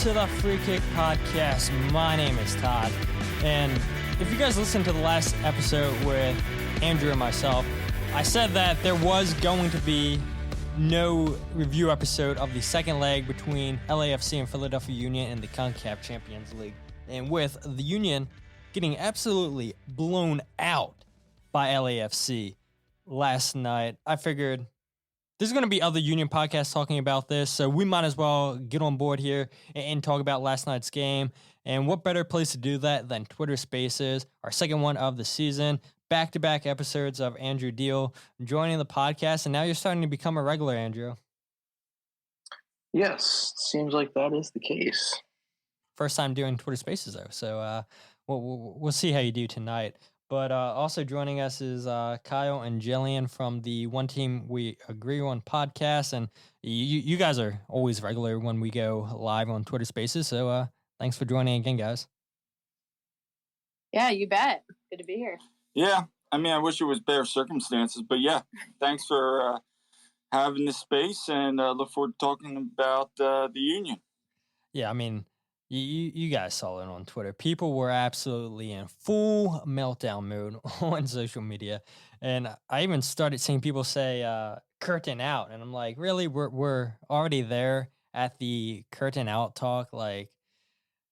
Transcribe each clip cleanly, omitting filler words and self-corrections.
to the Free Kick Podcast. My name is Todd, and if you guys listened to the last episode with Andrew and myself, I said that there was going to be no review episode of the second leg between LAFC and Philadelphia Union in the CONCACAF Champions League. And with the Union getting absolutely blown out by LAFC last night, I figured there's going to be other Union podcasts talking about this, so we might as well get on board here and talk about last night's game. And what better place to do that than Twitter Spaces, our second one of the season, back-to-back episodes of Andrew Deal joining the podcast, and now you're starting to become a regular, Andrew. Yes, seems like that is the case. First time doing Twitter Spaces, though, so we'll see how you do tonight. But also joining us is Kyle and Jillian from the One Team We Agree On podcast. And you guys are always regular when we go live on Twitter Spaces. So thanks for joining again, guys. Yeah, you bet. Good to be here. Yeah, I mean, I wish it was better circumstances. But yeah, thanks for having this space, and look forward to talking about the Union. Yeah, I mean, you guys saw it on Twitter. People were absolutely in full meltdown mode on social media. And I even started seeing people say curtain out. And I'm like, really? We're already there at the curtain out talk? Like,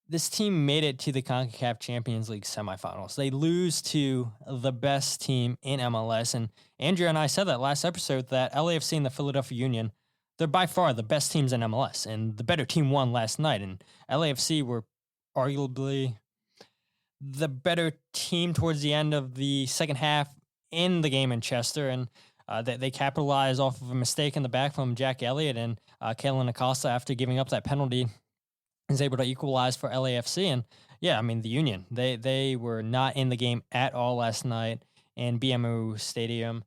this team made it to the CONCACAF Champions League semifinals. They lose to the best team in MLS. And Andrew and I said that last episode that LAFC and the Philadelphia Union, they're by far the best teams in MLS, and the better team won last night. And LAFC were arguably the better team towards the end of the second half in the game in Chester. And they capitalized off of a mistake in the back from Jack Elliott, and Kalen Acosta, after giving up that penalty, is able to equalize for LAFC. And yeah, I mean, the Union, they were not in the game at all last night in BMO Stadium.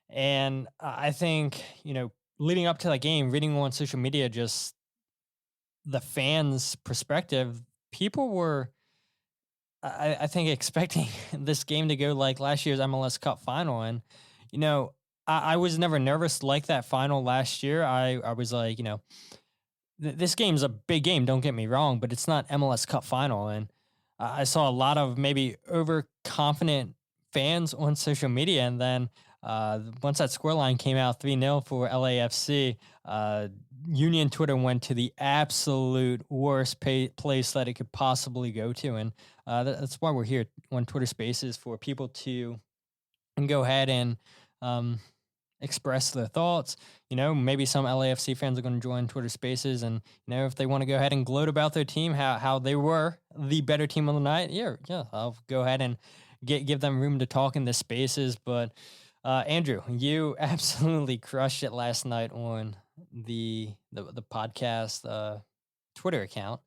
And I think, leading up to that game, reading on social media, just the fans' perspective, people were, I think, expecting this game to go like last year's MLS Cup final. And, I was never nervous like that final last year. I was like, this game's a big game, don't get me wrong, but it's not MLS Cup final. And I saw a lot of maybe overconfident fans on social media. And then once that scoreline came out 3-0 for LAFC, Union Twitter went to the absolute worst place that it could possibly go to. And that's why we're here on Twitter Spaces, for people to go ahead and express their thoughts. Maybe some LAFC fans are going to join Twitter Spaces, and if they want to go ahead and gloat about their team, how they were the better team on the night, yeah, I'll go ahead and give them room to talk in the spaces. But Andrew, you absolutely crushed it last night on the podcast Twitter account.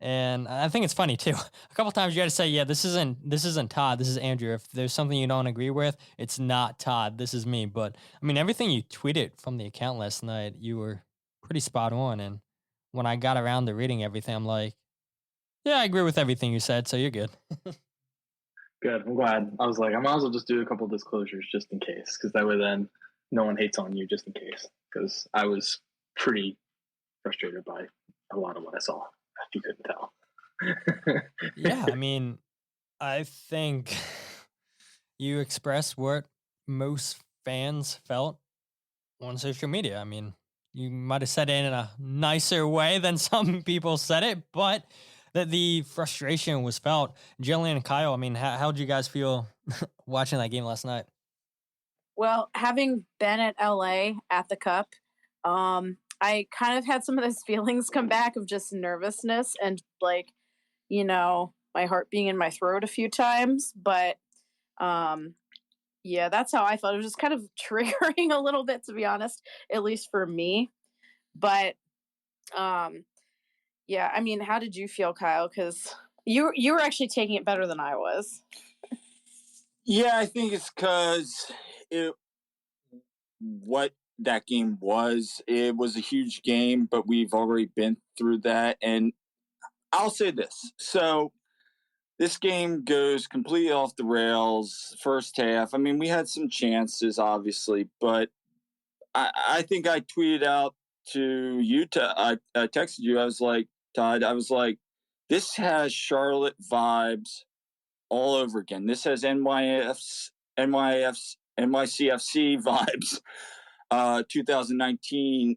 And I think it's funny too. A couple times you got to say, yeah, this isn't Todd, this is Andrew. If there's something you don't agree with, it's not Todd, this is me. But I mean, everything you tweeted from the account last night, you were pretty spot on. And when I got around to reading everything, I'm like, yeah, I agree with everything you said, so you're good. Good. I'm glad. I was like, I might as well just do a couple disclosures just in case, because that way then no one hates on you just in case, because I was pretty frustrated by a lot of what I saw, if you couldn't tell. Yeah, I mean, I think you expressed what most fans felt on social media. I mean, you might have said it in a nicer way than some people said it, but that the frustration was felt. Jillian and Kyle, I mean, how did you guys feel watching that game last night? Well, having been at LA at the Cup, I kind of had some of those feelings come back of just nervousness and like, my heart being in my throat a few times. But yeah, that's how I felt. It was just kind of triggering a little bit, to be honest, at least for me. But yeah, I mean, how did you feel, Kyle? Because you were actually taking it better than I was. Yeah, I think it's because what that game was. It was a huge game, but we've already been through that. And I'll say this. So this game goes completely off the rails first half. I mean, we had some chances, obviously, but I think I tweeted out to you, I texted you, I was like, Todd. I was like, this has Charlotte vibes all over again. This has NYCFC vibes, 2019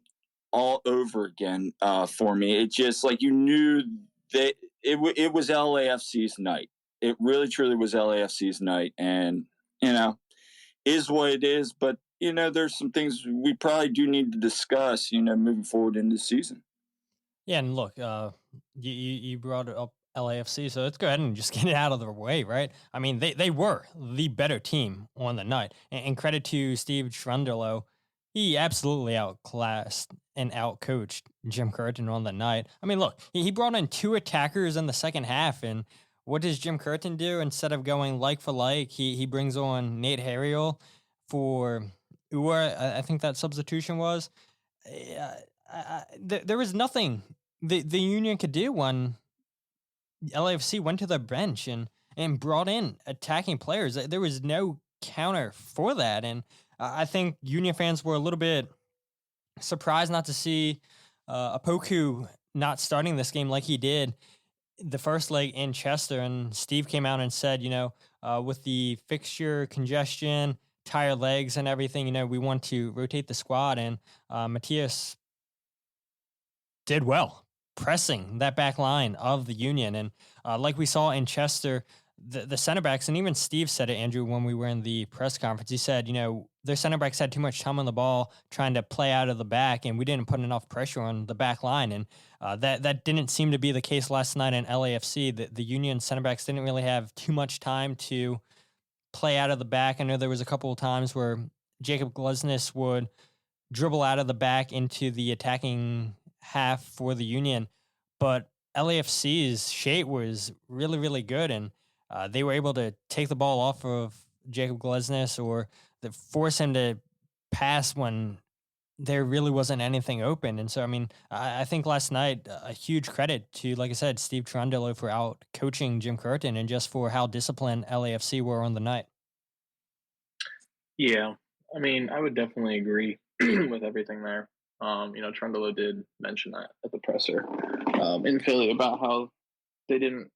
all over again for me. It just like you knew that it was LAFC's night. It really truly was LAFC's night, and is what it is. But there's some things we probably do need to discuss. Moving forward in this season. Yeah, and look, you brought up LAFC, so let's go ahead and just get it out of the way, right? I mean, they were the better team on the night, and credit to Steve Cherundolo, he absolutely outclassed and outcoached Jim Curtin on the night. I mean, look, he brought in 2 attackers in the second half, and what does Jim Curtin do? Instead of going like for like, he brings on Nate Harriel for Ua, I think that substitution was. There was nothing the Union could do when LAFC went to the bench and brought in attacking players. There was no counter for that, and I think Union fans were a little bit surprised not to see Opoku not starting this game like he did the first leg in Chester. And Steve came out and said, with the fixture congestion, tired legs, and everything, we want to rotate the squad. And Matthias did well pressing that back line of the Union. And like we saw in Chester, the center backs, and even Steve said it, Andrew, when we were in the press conference, he said, their center backs had too much time on the ball trying to play out of the back, and we didn't put enough pressure on the back line. And that didn't seem to be the case last night in LAFC. The Union center backs didn't really have too much time to play out of the back. I know there was a couple of times where Jacob Glesnes would dribble out of the back into the attacking half for the Union, but LAFC's shape was really, really good, and they were able to take the ball off of Jacob Glesnes or force him to pass when there really wasn't anything open. And so, I mean, I think last night, a huge credit to, like I said, Steve Cherundolo for out coaching Jim Curtin and just for how disciplined LAFC were on the night. Yeah, I mean, I would definitely agree with everything there. Cherundolo did mention that at the presser in Philly about how they didn't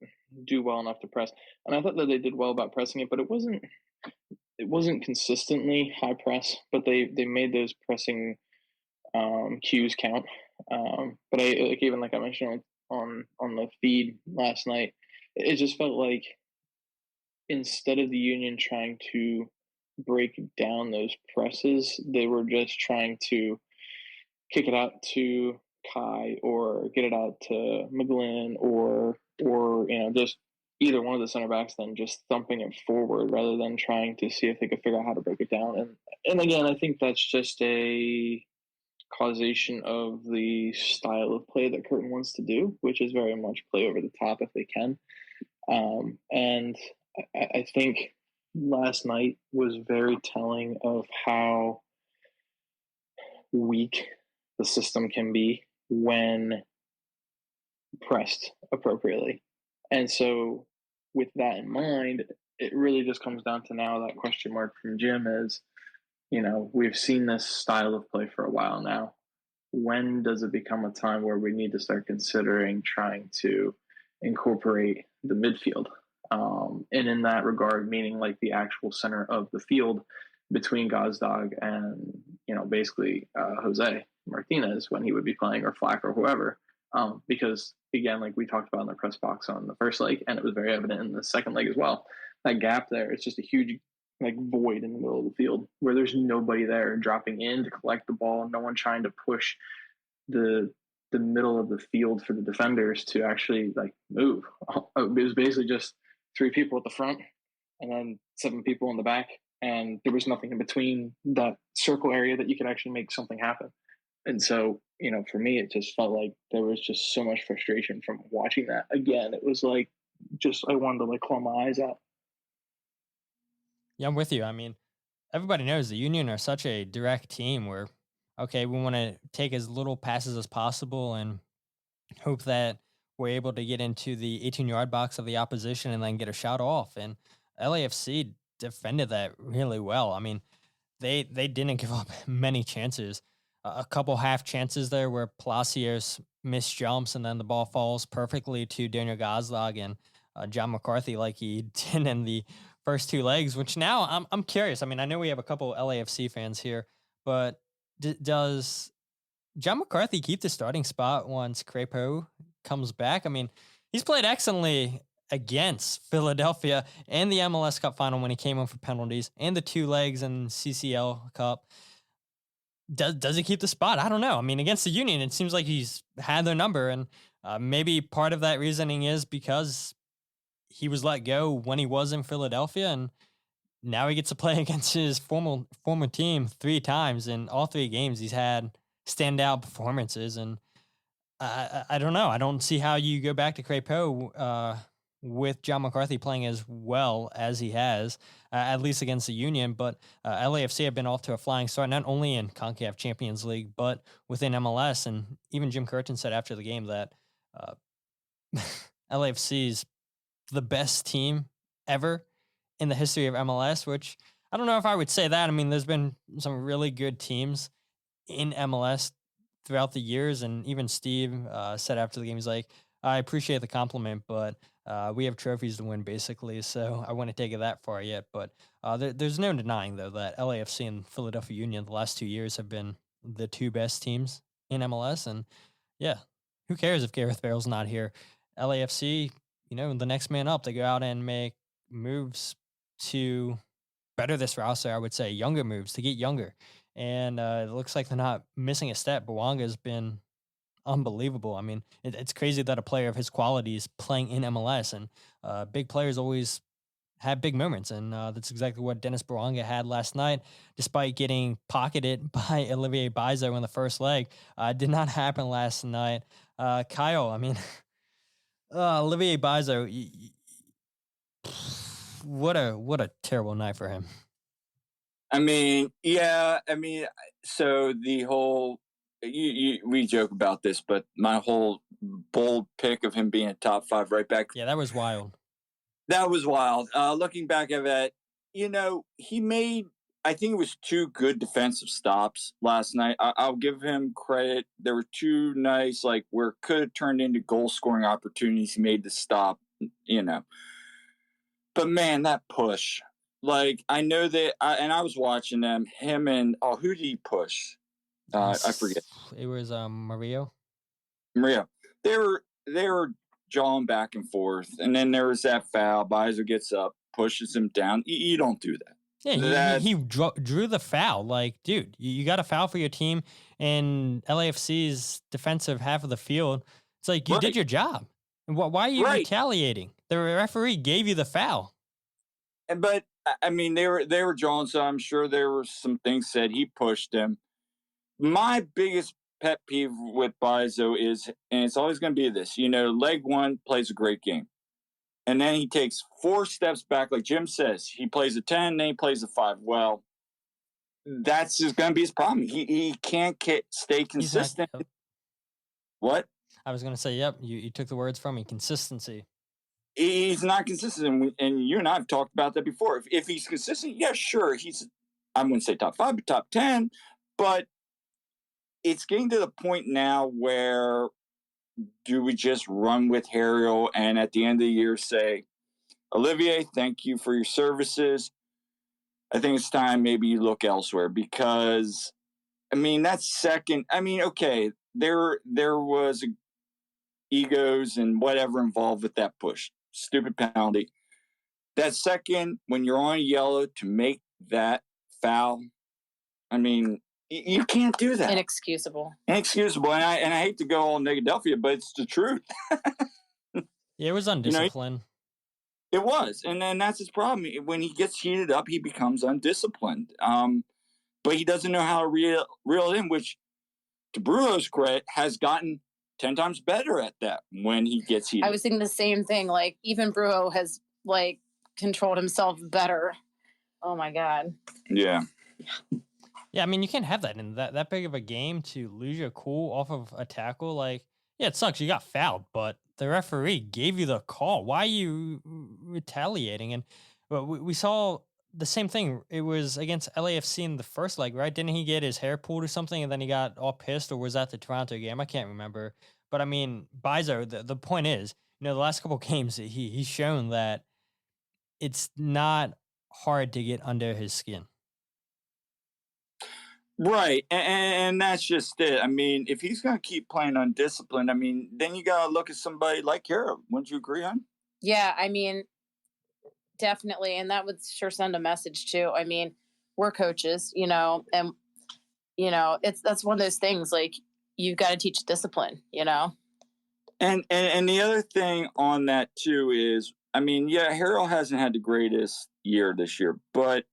do well enough to press, and I thought that they did well about pressing it, but it wasn't consistently high press. But they made those pressing cues count. But like I mentioned on the feed last night, it just felt like instead of the Union trying to break down those presses, they were just trying to kick it out to Kai or get it out to McGlynn or just either one of the center backs, then just thumping it forward rather than trying to see if they could figure out how to break it down. And again, I think that's just a causation of the style of play that Curtin wants to do, which is very much play over the top if they can. And I think last night was very telling of how weak the system can be when pressed appropriately. And so with that in mind, it really just comes down to now that question mark from Jim is, we've seen this style of play for a while now. When does it become a time where we need to start considering trying to incorporate the midfield? And in that regard, meaning like the actual center of the field between Gazdag and, basically Jose Martinez when he would be playing, or Flack or whoever. Because again, like we talked about in the press box on the first leg, and it was very evident in the second leg as well, that gap there, it's just a huge void in the middle of the field where there's nobody there dropping in to collect the ball, no one trying to push the middle of the field for the defenders to actually move. It was basically just 3 people at the front and then 7 people in the back, and there was nothing in between that circle area that you could actually make something happen. And so, for me, it just felt like there was just so much frustration from watching that. Again, it was I wanted to claw my eyes out. Yeah, I'm with you. I mean, everybody knows the Union are such a direct team where, okay, we want to take as little passes as possible and hope that we're able to get into the 18-yard box of the opposition and then get a shot off. And LAFC defended that really well. I mean, they didn't give up many chances. a couple half chances there where Palacios missed jumps and then the ball falls perfectly to Daniel Gazdag and John McCarthy like he did in the first two legs. Which now I'm curious. I mean, I know we have a couple LAFC fans here, but does John McCarthy keep the starting spot once Crepeau comes back? I mean, he's played excellently against Philadelphia and the MLS Cup final when he came in for penalties and the two legs in CCL Cup. Does he keep the spot? I don't know. I mean, against the Union, it seems like he's had their number, and maybe part of that reasoning is because he was let go when he was in Philadelphia, and now he gets to play against his former team 3 times. In all 3 games, he's had standout performances, and I don't know. I don't see how you go back to Crepeau with John McCarthy playing as well as he has, at least against the Union. But LAFC have been off to a flying start, not only in CONCACAF Champions League, but within MLS. And even Jim Curtin said after the game that LAFC is the best team ever in the history of MLS, which I don't know if I would say that. I mean, there's been some really good teams in MLS throughout the years. And even Steve said after the game, he's like, I appreciate the compliment, but we have trophies to win, basically. So I wouldn't take it that far yet. But there's no denying, though, that LAFC and Philadelphia Union the last 2 years have been the 2 best teams in MLS. And yeah, who cares if Gareth Bale's not here? LAFC, the next man up, they go out and make moves to better this roster, I would say, younger moves to get younger. And it looks like they're not missing a step. Bouanga's been unbelievable. I mean, it's crazy that a player of his quality is playing in MLS, and big players always have big moments. And that's exactly what Dennis Bouanga had last night, despite getting pocketed by Olivier Bizot in the first leg. Did not happen last night. Kyle, I mean, Olivier Bizot, what a terrible night for him. I mean, yeah. I mean, so the whole we joke about this, but my whole bold pick of him being a top 5 right back. Yeah, that was wild. That was wild. Looking back at it, he made, I think it was 2 good defensive stops last night. I'll give him credit. There were 2 nice, where it could have turned into goal scoring opportunities. He made the stop, But man, that push. I know that, I was watching him and, who did he push? I forget. It was Maria. They were jawing back and forth, and then there was that foul. Bizot gets up, pushes him down. You don't do that. Yeah, he drew the foul. Dude, you got a foul for your team in LAFC's defensive half of the field. It's like you did your job. Why are you retaliating? The referee gave you the foul. But I mean, they were drawing, so I'm sure there were some things said. He pushed him. My biggest pet peeve with Bizot is, and it's always going to be this, leg 1 plays a great game. And then he takes 4 steps back, like Jim says. He plays a 10, then he plays a 5. Well, that's just going to be his problem. He can't stay consistent. What? I was going to say, yep, you took the words from me, consistency. He's not consistent, and you and I have talked about that before. If he's consistent, yeah, sure. I wouldn't say top 5, but top 10. But it's getting to the point now where do we just run with Harriel and at the end of the year say, Olivier, thank you for your services. I think it's time maybe you look elsewhere because, I mean, that's second. I mean, okay, there was egos and whatever involved with that push. Stupid penalty. That second, when you're on yellow to make that foul, I mean, you can't do that. Inexcusable. And I hate to go all Negadelphia, but it's the truth. Yeah, it was undisciplined. It was. And then that's his problem. When he gets heated up, he becomes undisciplined. But he doesn't know how to reel it in, which, to Bruno's credit, has gotten 10 times better at that when he gets heated. I was thinking the same thing. Even Bruno has, controlled himself better. Oh, my God. Yeah. Yeah, I mean, you can't have that in that big of a game to lose your cool off of a tackle. Yeah, it sucks. You got fouled, but the referee gave you the call. Why are you retaliating? And we saw the same thing. It was against LAFC in the first leg, right? Didn't he get his hair pulled or something, and then he got all pissed, or was that the Toronto game? I can't remember. But I mean, Bizo. The point is, the last couple games he's shown that it's not hard to get under his skin. Right, and that's just it. I mean, if he's going to keep playing undisciplined, I mean, then you got to look at somebody like Harold. Wouldn't you agree, on? Yeah, I mean, definitely, and that would sure send a message too. I mean, we're coaches, and that's one of those things. Like, you've got to teach discipline, And the other thing on that too is, I mean, yeah, Harold hasn't had the greatest year this year, but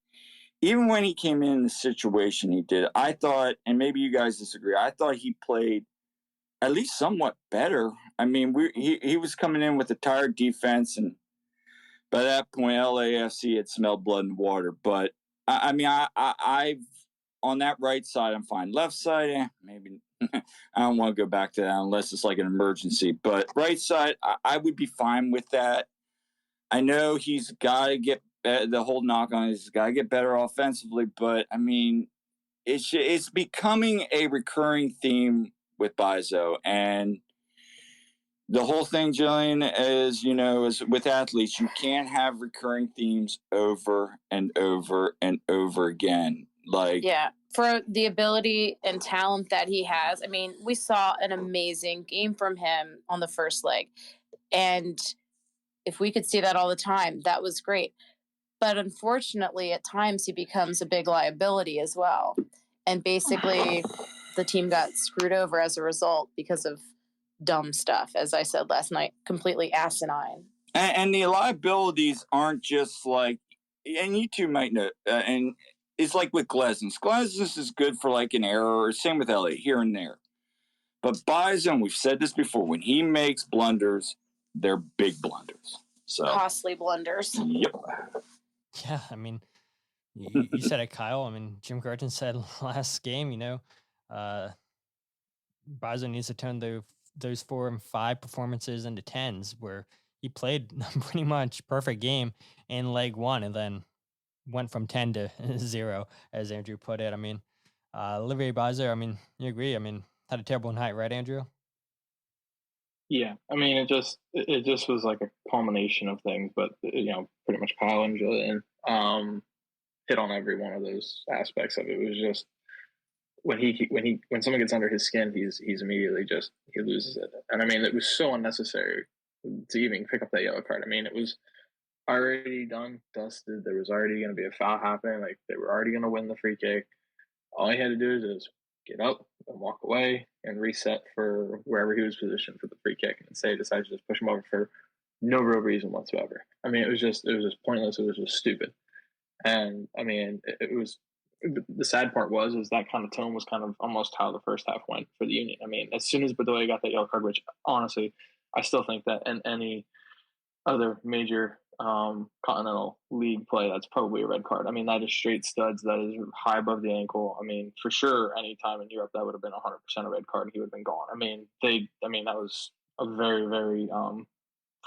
even when he came in the situation he did, I thought, and maybe you guys disagree, I thought he played at least somewhat better. I mean, he was coming in with a tired defense, and by that point, LAFC had smelled blood and water. But I mean, I've on that right side, I'm fine. Left side, maybe. I don't want to go back to that unless it's like an emergency. But right side, I would be fine with that. I know he's got to get the whole knock on. He's got to get better offensively, but I mean, it's becoming a recurring theme with Bizo, and the whole thing, Jillian, is with athletes, you can't have recurring themes over and over and over again. Yeah, for the ability and talent that he has. I mean, we saw an amazing game from him on the first leg, and if we could see that all the time, that was great. But unfortunately, at times he becomes a big liability as well. And basically, the team got screwed over as a result because of dumb stuff, as I said last night, completely asinine. And the liabilities aren't just like, and you two might know, and it's like with Glesnes. Glesnes is good for like an error, or same with Elliott, here and there. But Bizo, we've said this before, when he makes blunders, they're big blunders. So costly blunders. Yep. Yeah, I mean, you said it, Kyle. I mean, Jim Curtin said last game, Bizo needs to turn those 4 and 5 performances into 10s, where he played pretty much perfect game in leg 1 and then went from 10 to 0, as Andrew put it. I mean, Olivier Bizo, I mean, you agree? I mean, had a terrible night, right, Andrew? Yeah, I mean, it just was like a culmination of things, but pretty much Kyle and Julian hit on every one of those aspects of it. It was just when someone gets under his skin, he's immediately he loses it. And I mean, it was so unnecessary to even pick up that yellow card. I mean, it was already done, dusted. There was already going to be a foul happening. Like, they were already going to win the free kick. All he had to do is get up and walk away and reset for wherever he was positioned for the free kick. And say decided to just push him over for no real reason whatsoever. I mean, it was just pointless. It was just stupid. And I mean, it was. The sad part was that kind of tone was kind of almost how the first half went for the Union. I mean, as soon as Bedoya got that yellow card, which honestly, I still think that in any other major continental league play, that's probably a red card. I mean, that is straight studs. That is high above the ankle. I mean, for sure, any time in Europe, that would have been 100% a red card. He would have been gone. I mean, that was a very, very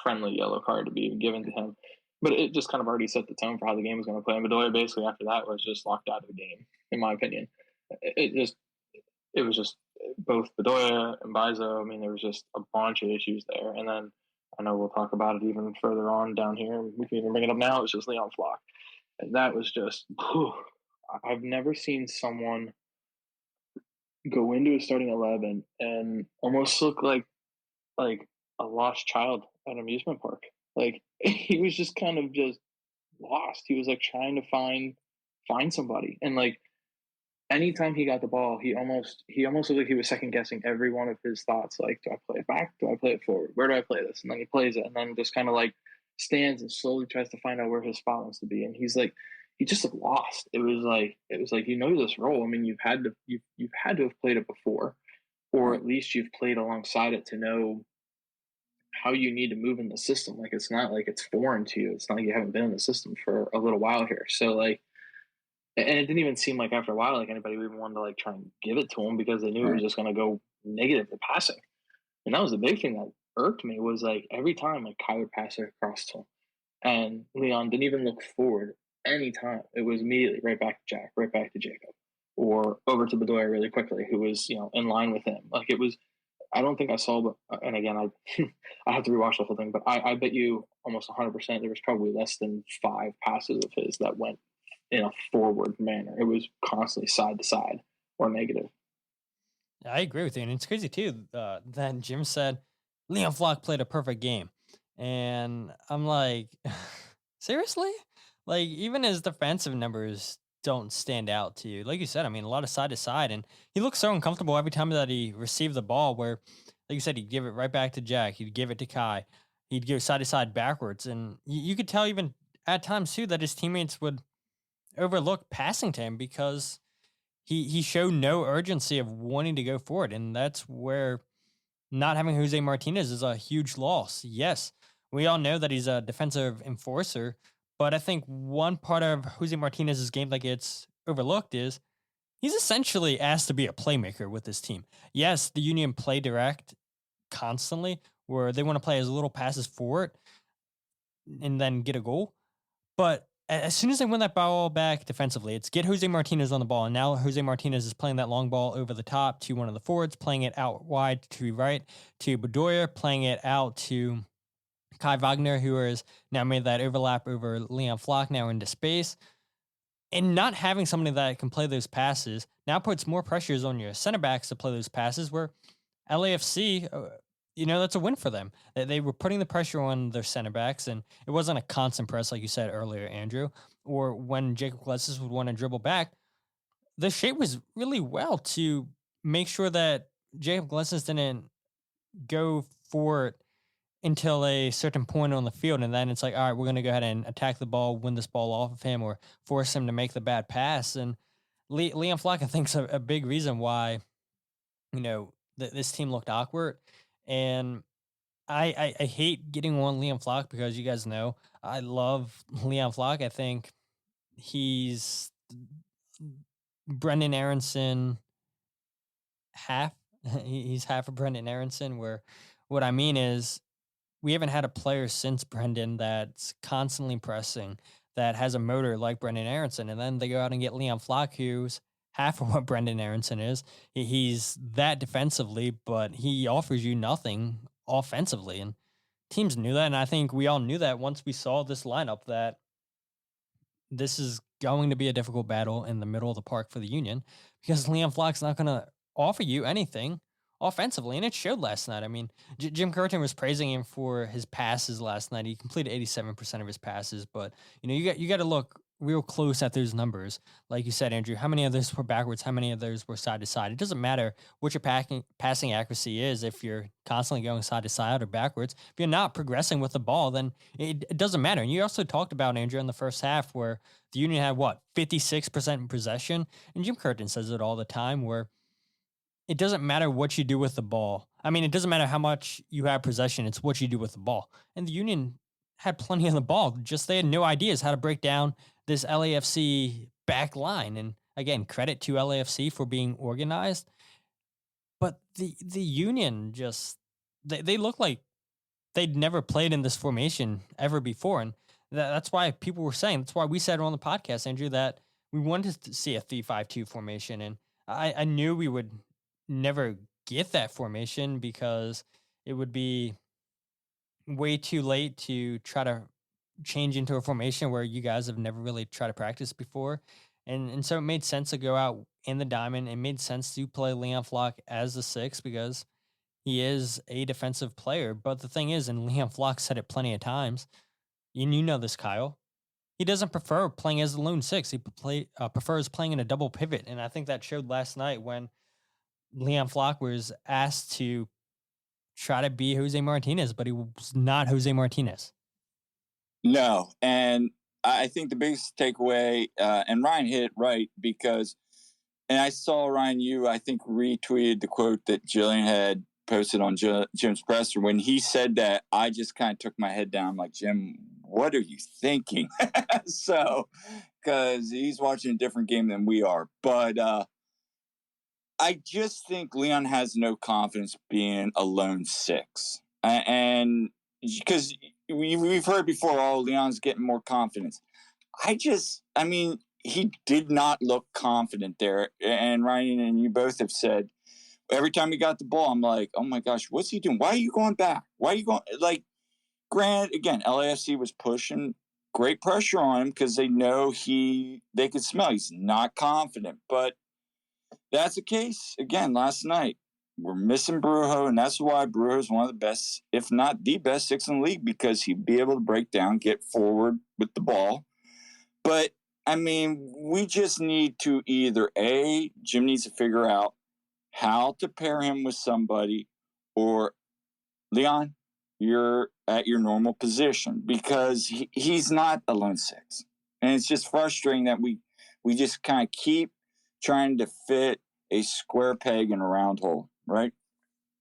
friendly yellow card to be given to him. But it just kind of already set the tone for how the game was going to play. And Bedoya basically after that was just locked out of the game, in my opinion. It was just both Bedoya and Bizo. I mean, there was just a bunch of issues there. And then I know we'll talk about it even further on down here. We can even bring it up now. It was just Leon Flach. And that was just, I've never seen someone go into a starting 11 and almost look like a lost child at an amusement park. Like, he was just kind of just lost. He was like trying to find somebody. And like, anytime he got the ball, he almost looked like he was second guessing every one of his thoughts. Like, do I play it back? Do I play it forward? Where do I play this? And then he plays it and then just kind of like stands and slowly tries to find out where his spot wants to be. And he's like, he just looked lost. It was like, this role. I mean, you've had to have played it before, or at least you've played alongside it to know how you need to move in the system. Like, it's not like it's foreign to you. It's not like you haven't been in the system for a little while here. So like, and it didn't even seem like after a while, like anybody even wanted to like try and give it to him because they knew it was just going to go negative to passing. And that was the big thing that irked me was like every time like Kyler passed it across to him and Leon didn't even look forward any time, it was immediately right back to Jack, right back to Jacob, or over to Bedoya really quickly, who was in line with him. Like it was. I don't think I saw, but and again, I have to rewatch the whole thing, but I bet you almost 100% there was probably less than 5 passes of his that went in a forward manner. It was constantly side to side or negative. I agree with you, and it's crazy too. That Jim said Leon Flock played a perfect game, and I'm like, seriously? Like even his defensive numbers don't stand out to you. Like you said, I mean, a lot of side to side, and he looks so uncomfortable every time that he received the ball. Where, like you said, he'd give it right back to Jack. He'd give it to Kai. He'd give side to side backwards, and you could tell even at times too that his teammates would overlook passing to him because he showed no urgency of wanting to go forward, and that's where not having Jose Martinez is a huge loss. Yes, we all know that he's a defensive enforcer, but I think one part of Jose Martinez's game that gets overlooked is he's essentially asked to be a playmaker with this team. Yes, the Union play direct constantly, where they want to play as little passes forward and then get a goal, but as soon as they win that ball back defensively, it's get Jose Martinez on the ball. And now Jose Martinez is playing that long ball over the top to one of the forwards, playing it out wide to right to Bedoya, playing it out to Kai Wagner, who has now made that overlap over Leon Flock now into space. And not having somebody that can play those passes now puts more pressures on your center backs to play those passes, where LAFC, that's a win for them. They were putting the pressure on their center backs, and it wasn't a constant press, like you said earlier, Andrew, or when Jacob Glessis would want to dribble back. The shape was really well to make sure that Jacob Glessis didn't go for it until a certain point on the field, and then it's like, all right, we're going to go ahead and attack the ball, win this ball off of him, or force him to make the bad pass. And Leon Flock, I think, is a big reason why, this team looked awkward. And I hate getting on Leon Flock because you guys know I love Leon Flock. I think he's Brendan Aronson half. He's half of Brendan Aronson, where what I mean is we haven't had a player since Brendan that's constantly pressing, that has a motor like Brendan Aronson. And then they go out and get Leon Flock, who's half of what Brendan Aronson is. He's that defensively, but he offers you nothing offensively. And teams knew that. And I think we all knew that once we saw this lineup, that this is going to be a difficult battle in the middle of the park for the Union, because Leon Flock's not going to offer you anything offensively. And it showed last night. I mean, Jim Curtin was praising him for his passes last night. He completed 87% of his passes, but you got to look real close at those numbers. Like you said, Andrew, how many of those were backwards? How many of those were side to side? It doesn't matter what your passing accuracy is if you're constantly going side to side or backwards. If you're not progressing with the ball, then it doesn't matter. And you also talked about, Andrew, in the first half where the Union had 56% possession, and Jim Curtin says it all the time, where it doesn't matter what you do with the ball. I mean, it doesn't matter how much you have possession. It's what you do with the ball. And the Union had plenty of the ball. Just they had no ideas how to break down this LAFC back line. And again, credit to LAFC for being organized. But the Union just, they look like they'd never played in this formation ever before. And that's why people were saying, that's why we said on the podcast, Andrew, that we wanted to see a 3-5-2 formation. And I knew we would never get that formation because it would be way too late to try to change into a formation where you guys have never really tried to practice before. And so it made sense to go out in the diamond. It made sense to play Leon Flock as the 6 because he is a defensive player. But the thing is, and Leon Flock said it plenty of times, and you know this, Kyle, he doesn't prefer playing as the lone 6. He prefers playing in a double pivot. And I think that showed last night when Leon Flock was asked to try to be Jose Martinez, but he was not Jose Martinez. No, and I think the biggest takeaway, and Ryan hit it right, because, and I saw, Ryan, you, I think, retweeted the quote that Jillian had posted on Jim's presser. When he said that, I just kind of took my head down like, Jim, what are you thinking? So, because he's watching a different game than we are. But I just think Leon has no confidence being a lone 6. And because we've heard before, Leon's getting more confidence. I mean, he did not look confident there. And Ryan and you both have said every time he got the ball, I'm like, oh my gosh, what's he doing? Why are you going back? Why are you going? Like, granted, again, LAFC was pushing great pressure on him because they know they could smell he's not confident. But that's the case again last night. We're missing Brujo, and that's why Brujo is one of the best, if not the best, six in the league, because he'd be able to break down, get forward with the ball. But I mean, we just need to either Jim needs to figure out how to pair him with somebody, or Leon, you're at your normal position, because he's not a lone six. And it's just frustrating that we just kind of keep trying to fit a square peg in a round hole, right?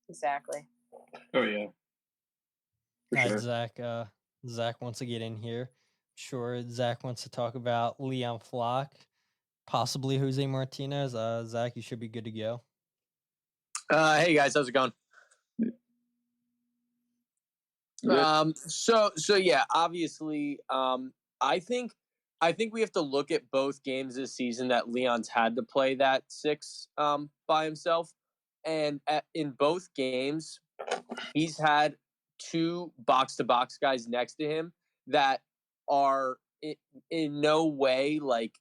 Exactly. Oh yeah. For All right, sure. Zach wants to get in here. Sure, Zach wants to talk about Leon Flock, possibly Jose Martinez. Zach, you should be good to go. Hey guys, how's it going? So yeah, obviously, I think we have to look at both games this season that Leon's had to play that six by himself, and in both games, he's had two box-to-box guys next to him that are in no way like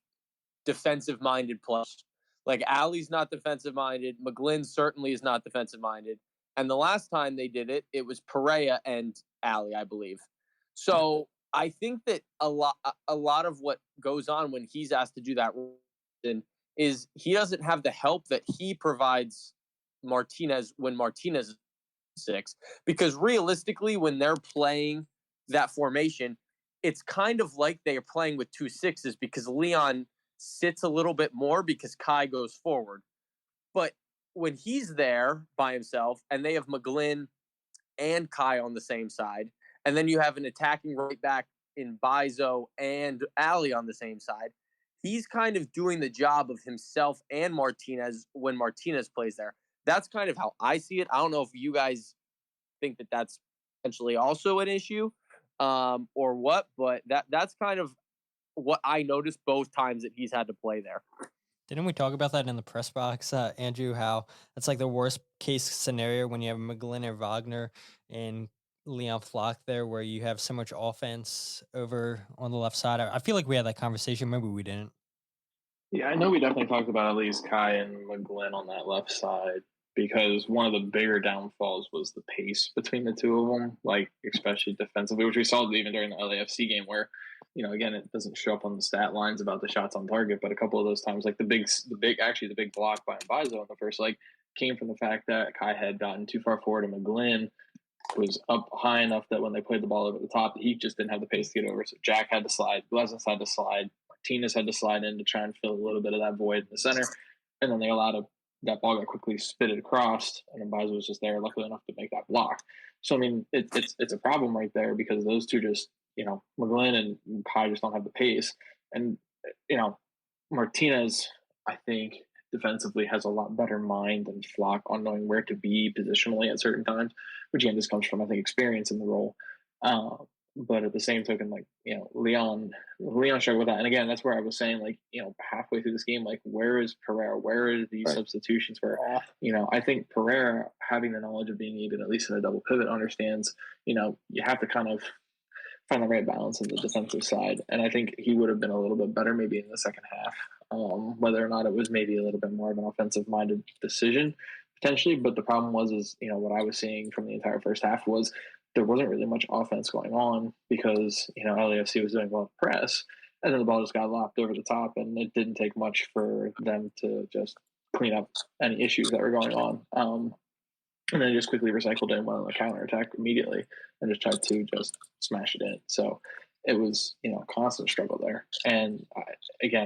defensive-minded players. Like Ali's not defensive-minded. McGlynn certainly is not defensive-minded. And the last time they did it, it was Pereira and Ali, I believe. So I think that a lot of what goes on when he's asked to do that is he doesn't have the help that he provides Martinez when Martinez is six. Because realistically, when they're playing that formation, it's kind of like they are playing with 2 6s because Leon sits a little bit more because Kai goes forward. But when he's there by himself and they have McGlynn and Kai on the same side, and then you have an attacking right back in Bizo and Ali on the same side, he's kind of doing the job of himself and Martinez when Martinez plays there. That's kind of how I see it. I don't know if you guys think that that's potentially also an issue or what, but that's kind of what I noticed both times that he's had to play there. Didn't we talk about that in the press box, Andrew, how it's like the worst case scenario when you have McGlynn or Wagner and Leon Flock there, where you have so much offense over on the left side? I feel like we had that conversation. Maybe we didn't. Yeah, I know we definitely talked about at least Kai and McGlynn on that left side, because one of the bigger downfalls was the pace between the two of them, like especially defensively, which we saw even during the LAFC game where, again, it doesn't show up on the stat lines about the shots on target, but a couple of those times, like the big block by Mbaizo in the first leg came from the fact that Kai had gotten too far forward and McGlynn was up high enough that when they played the ball over the top, he just didn't have the pace to get over. So Jack had to slide, Glesnes had to slide, Martinez had to slide in to try and fill a little bit of that void in the center, and then they allowed that ball got quickly spitted across, and Mbaizo was just there, luckily enough to make that block. So I mean, it's a problem right there because those two just, McGlynn and Kai just don't have the pace, and Martinez, I think defensively has a lot better mind than Flock on knowing where to be positionally at certain times, which again just comes from, I think, experience in the role. But at the same token, like, Leon struggled with that. And again, that's where I was saying, like, halfway through this game, like, where is Pereira? Where are these substitutions where, I think Pereira, having the knowledge of being even at least in a double pivot, understands, you have to kind of find the right balance in the defensive side. And I think he would have been a little bit better maybe in the second half, whether or not it was maybe a little bit more of an offensive-minded decision, potentially. But the problem was what I was seeing from the entire first half was there wasn't really much offense going on because, LAFC was doing well to press, and then the ball just got lopped over the top, and it didn't take much for them to just clean up any issues that were going on. And then just quickly recycled it and went on the counterattack immediately and just tried to just smash it in. So it was, constant struggle there. And I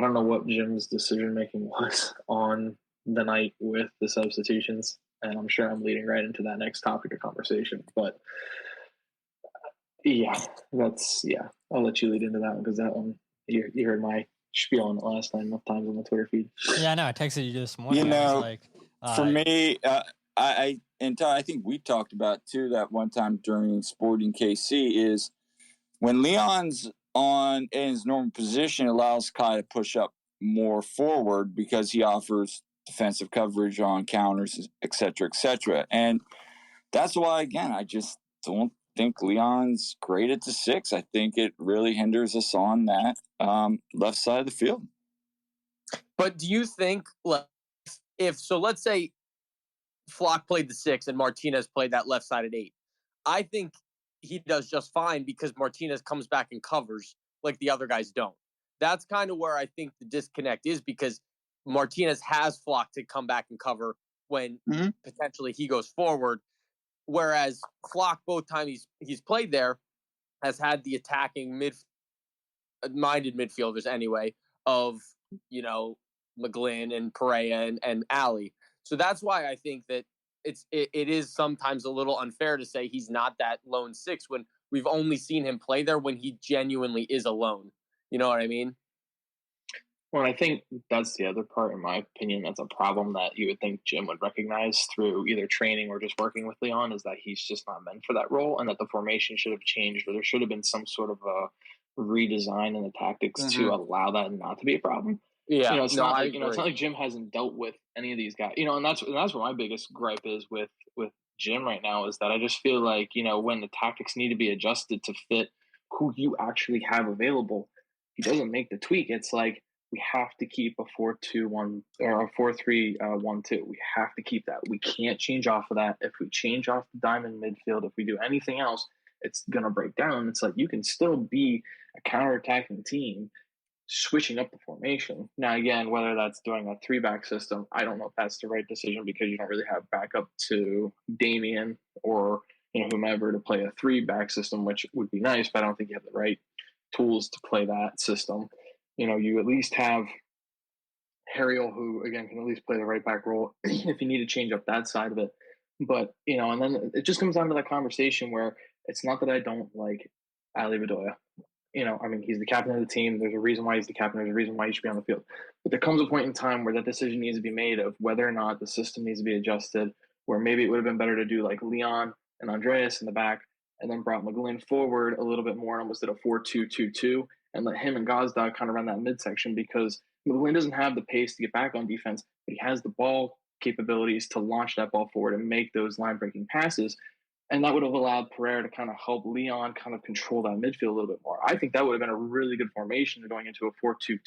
don't know what Jim's decision-making was on the night with the substitutions. And I'm sure I'm leading right into that next topic of conversation. But I'll let you lead into that one because that one, you heard my spiel on it last time enough times on the Twitter feed. Yeah, I know. I texted you this morning. I was like, for me, I think we talked about too that one time during Sporting KC is when Leon's on in his normal position, it allows Kai to push up more forward because he offers defensive coverage on counters, et cetera. And that's why, again, I just don't think Leon's great at the 6. I think it really hinders us on that left side of the field. But do you think, let's say Flock played the 6 and Martinez played that left side at 8, I think he does just fine because Martinez comes back and covers like the other guys don't. That's kind of where I think the disconnect is, because Martinez has Flock to come back and cover when potentially he goes forward, whereas Flock, both times he's played there, has had the attacking minded midfielders anyway of, McGlynn and Pereira and Ali. So that's why I think that it is sometimes a little unfair to say he's not that lone 6 when we've only seen him play there when he genuinely is alone. You know what I mean? Well, I think that's the other part, in my opinion, that's a problem that you would think Jim would recognize through either training or just working with Leon, is that he's just not meant for that role, and that the formation should have changed, or there should have been some sort of a redesign in the tactics to allow that not to be a problem. Yeah, it's not like Jim hasn't dealt with any of these guys, and that's what my biggest gripe is with Jim right now, is that I just feel like, when the tactics need to be adjusted to fit who you actually have available, he doesn't make the tweak. It's like, we have to keep a 4-2-1 or a 4-3-1-2. We have to keep that. We can't change off of that. If we change off the diamond midfield, if we do anything else, it's gonna break down. It's like, you can still be a counterattacking team switching up the formation. Now, again, whether that's doing a 3-back system, I don't know if that's the right decision, because you don't really have backup to Damian or whomever to play a 3-back system, which would be nice, but I don't think you have the right tools to play that system. You at least have Harriel, who, again, can at least play the right back role if you need to change up that side of it. But, and then it just comes down to that conversation where it's not that I don't like Ali Bedoya. He's the captain of the team. There's a reason why he's the captain. There's a reason why he should be on the field. But there comes a point in time where that decision needs to be made of whether or not the system needs to be adjusted, where maybe it would have been better to do like Leon and Andreas in the back, and then brought McGlynn forward a little bit more and almost did a 4-2-2-2 and let him and Gazdag kind of run that midsection, because McGlynn doesn't have the pace to get back on defense, but he has the ball capabilities to launch that ball forward and make those line-breaking passes. And that would have allowed Pereira to kind of help Leon kind of control that midfield a little bit more. I think that would have been a really good formation going into a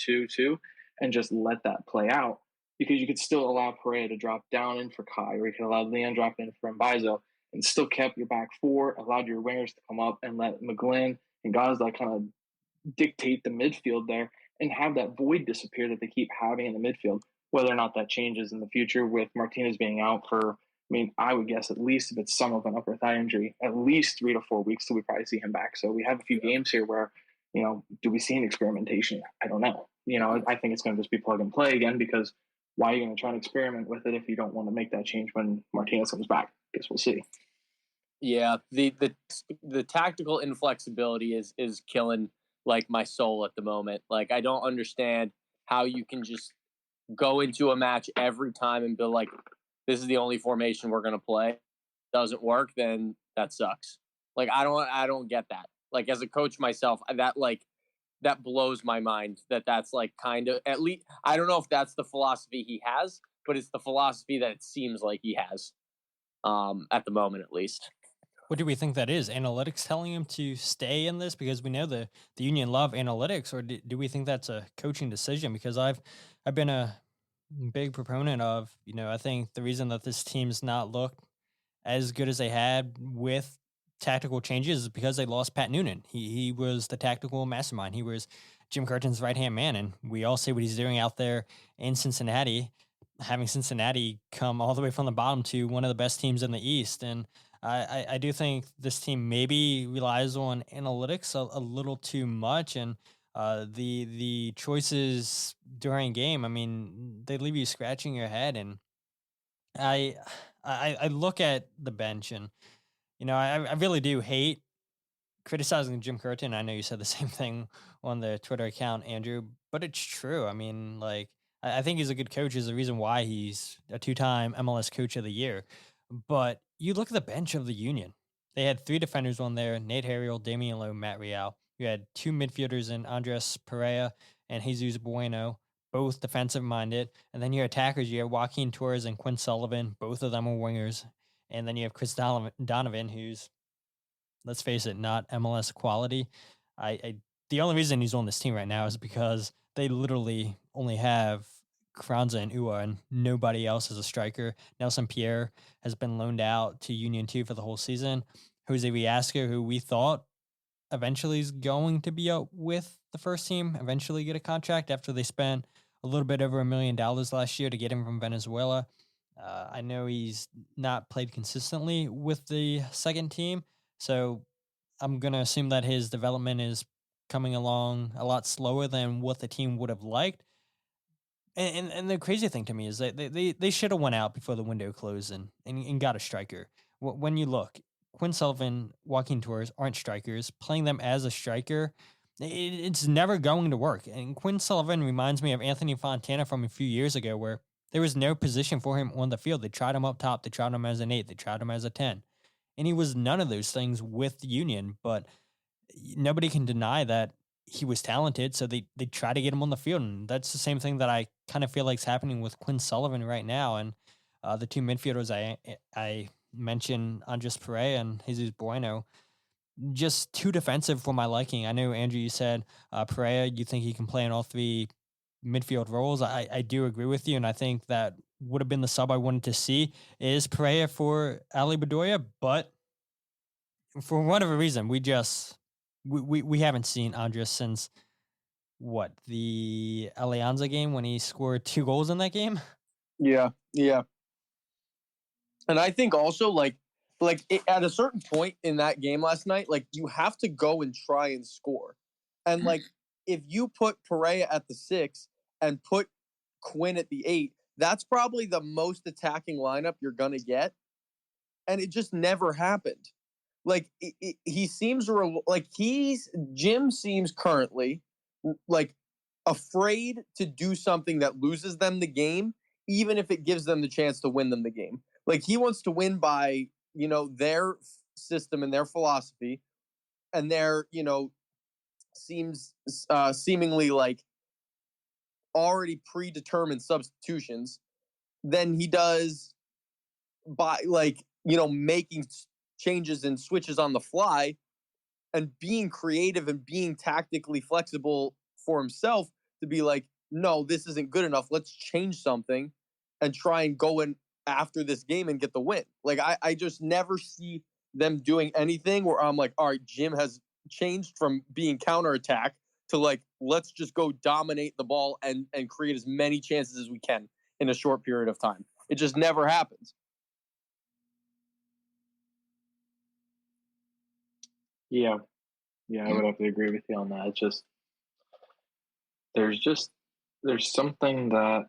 4-2-2-2 and just let that play out, because you could still allow Pereira to drop down in for Kai, or you could allow Leon drop in for Mbaizo, and still kept your back 4, allowed your wingers to come up and let McGlynn and Gazdag kind of dictate the midfield there and have that void disappear that they keep having in the midfield. Whether or not that changes in the future with Martinez being out for, I would guess, at least if it's some of an upper thigh injury, at least 3 to 4 weeks till we probably see him back. So we have a few games here where, do we see an experimentation? I don't know. I think it's going to just be plug and play again, because why are you going to try and experiment with it if you don't want to make that change when Martinez comes back? I guess we'll see. Yeah, the tactical inflexibility is killing like my soul at the moment. Like, I don't understand how you can just go into a match every time and be like, this is the only formation we're going to play. Doesn't work, then that sucks. Like, I don't get that. Like, as a coach myself, that blows my mind that's like kind of, at least, I don't know if that's the philosophy he has, but it's the philosophy that it seems like he has at the moment, at least. What do we think that is? Analytics telling him to stay in this because we know the Union love analytics, or do we think that's a coaching decision? Because I've been a big proponent of, I think the reason that this team's not looked as good as they had with tactical changes is because they lost Pat Noonan. He was the tactical mastermind. He was Jim Curtin's right-hand man, and we all see what he's doing out there in Cincinnati, having Cincinnati come all the way from the bottom to one of the best teams in the East. And I do think this team maybe relies on analytics a little too much, and the choices during game, they leave you scratching your head. And I look at the bench, and I really do hate criticizing Jim Curtin. I know you said the same thing on the Twitter account, Andrew, but it's true. I think he's a good coach. Is the reason why he's a 2-time MLS Coach of the Year. But you look at the bench of the Union. they had 3 defenders on there: Nate Harriel, Damian Lowe, Matt Real. You had 2 midfielders in Andres Perea and Jesus Bueno, both defensive minded. And then your attackers, you have Joaquin Torres and Quinn Sullivan. Both of them are wingers. And then you have Chris Donovan, who's, let's face it, not MLS quality. The only reason he's on this team right now is because they literally only have Kranza and Ua, and nobody else is a striker. Nelson Pierre has been loaned out to Union 2 for the whole season. Jose Riasco, who we thought eventually is going to be out with the first team, eventually get a contract after they spent a little bit over $1 million last year to get him from Venezuela. I know he's not played consistently with the second team, so I'm going to assume that his development is coming along a lot slower than what the team would have liked. And the crazy thing to me is that they should have went out before the window closed and got a striker. When you look, Quinn Sullivan, Joaquin Torres aren't strikers. Playing them as a striker, it's never going to work. And Quinn Sullivan reminds me of Anthony Fontana from a few years ago, where there was no position for him on the field. They tried him up top. They tried him as an 8. They tried him as a 10. And he was none of those things with Union, but nobody can deny that he was talented, so they try to get him on the field, and that's the same thing that I kind of feel like is happening with Quinn Sullivan right now. And the 2 midfielders I mentioned, Andres Perea and Jesus Bueno, just too defensive for my liking. I know, Andrew, you said Perea, you think he can play in all 3 midfield roles. I do agree with you, and I think that would have been the sub I wanted to see is Perea for Ali Bedoya, but for whatever reason, we haven't seen Andres since the Alianza game when he scored 2 goals in that game. Yeah. And I think also at a certain point in that game last night, you have to go and try and score. And if you put Perea at the 6 and put Quinn at the 8, that's probably the most attacking lineup you're going to get. And it just never happened. He seems Jim seems currently afraid to do something that loses them the game, even if it gives them the chance to win them the game. He wants to win by, their system and their philosophy and their, seemingly already predetermined substitutions than he does by making changes and switches on the fly and being creative and being tactically flexible for himself to be no, this isn't good enough. Let's change something and try and go in after this game and get the win. I just never see them doing anything where I'm all right, Jim has changed from being counterattack to let's just go dominate the ball and create as many chances as we can in a short period of time. It just never happens. Yeah, I would have to agree with you on that. It's just there's something that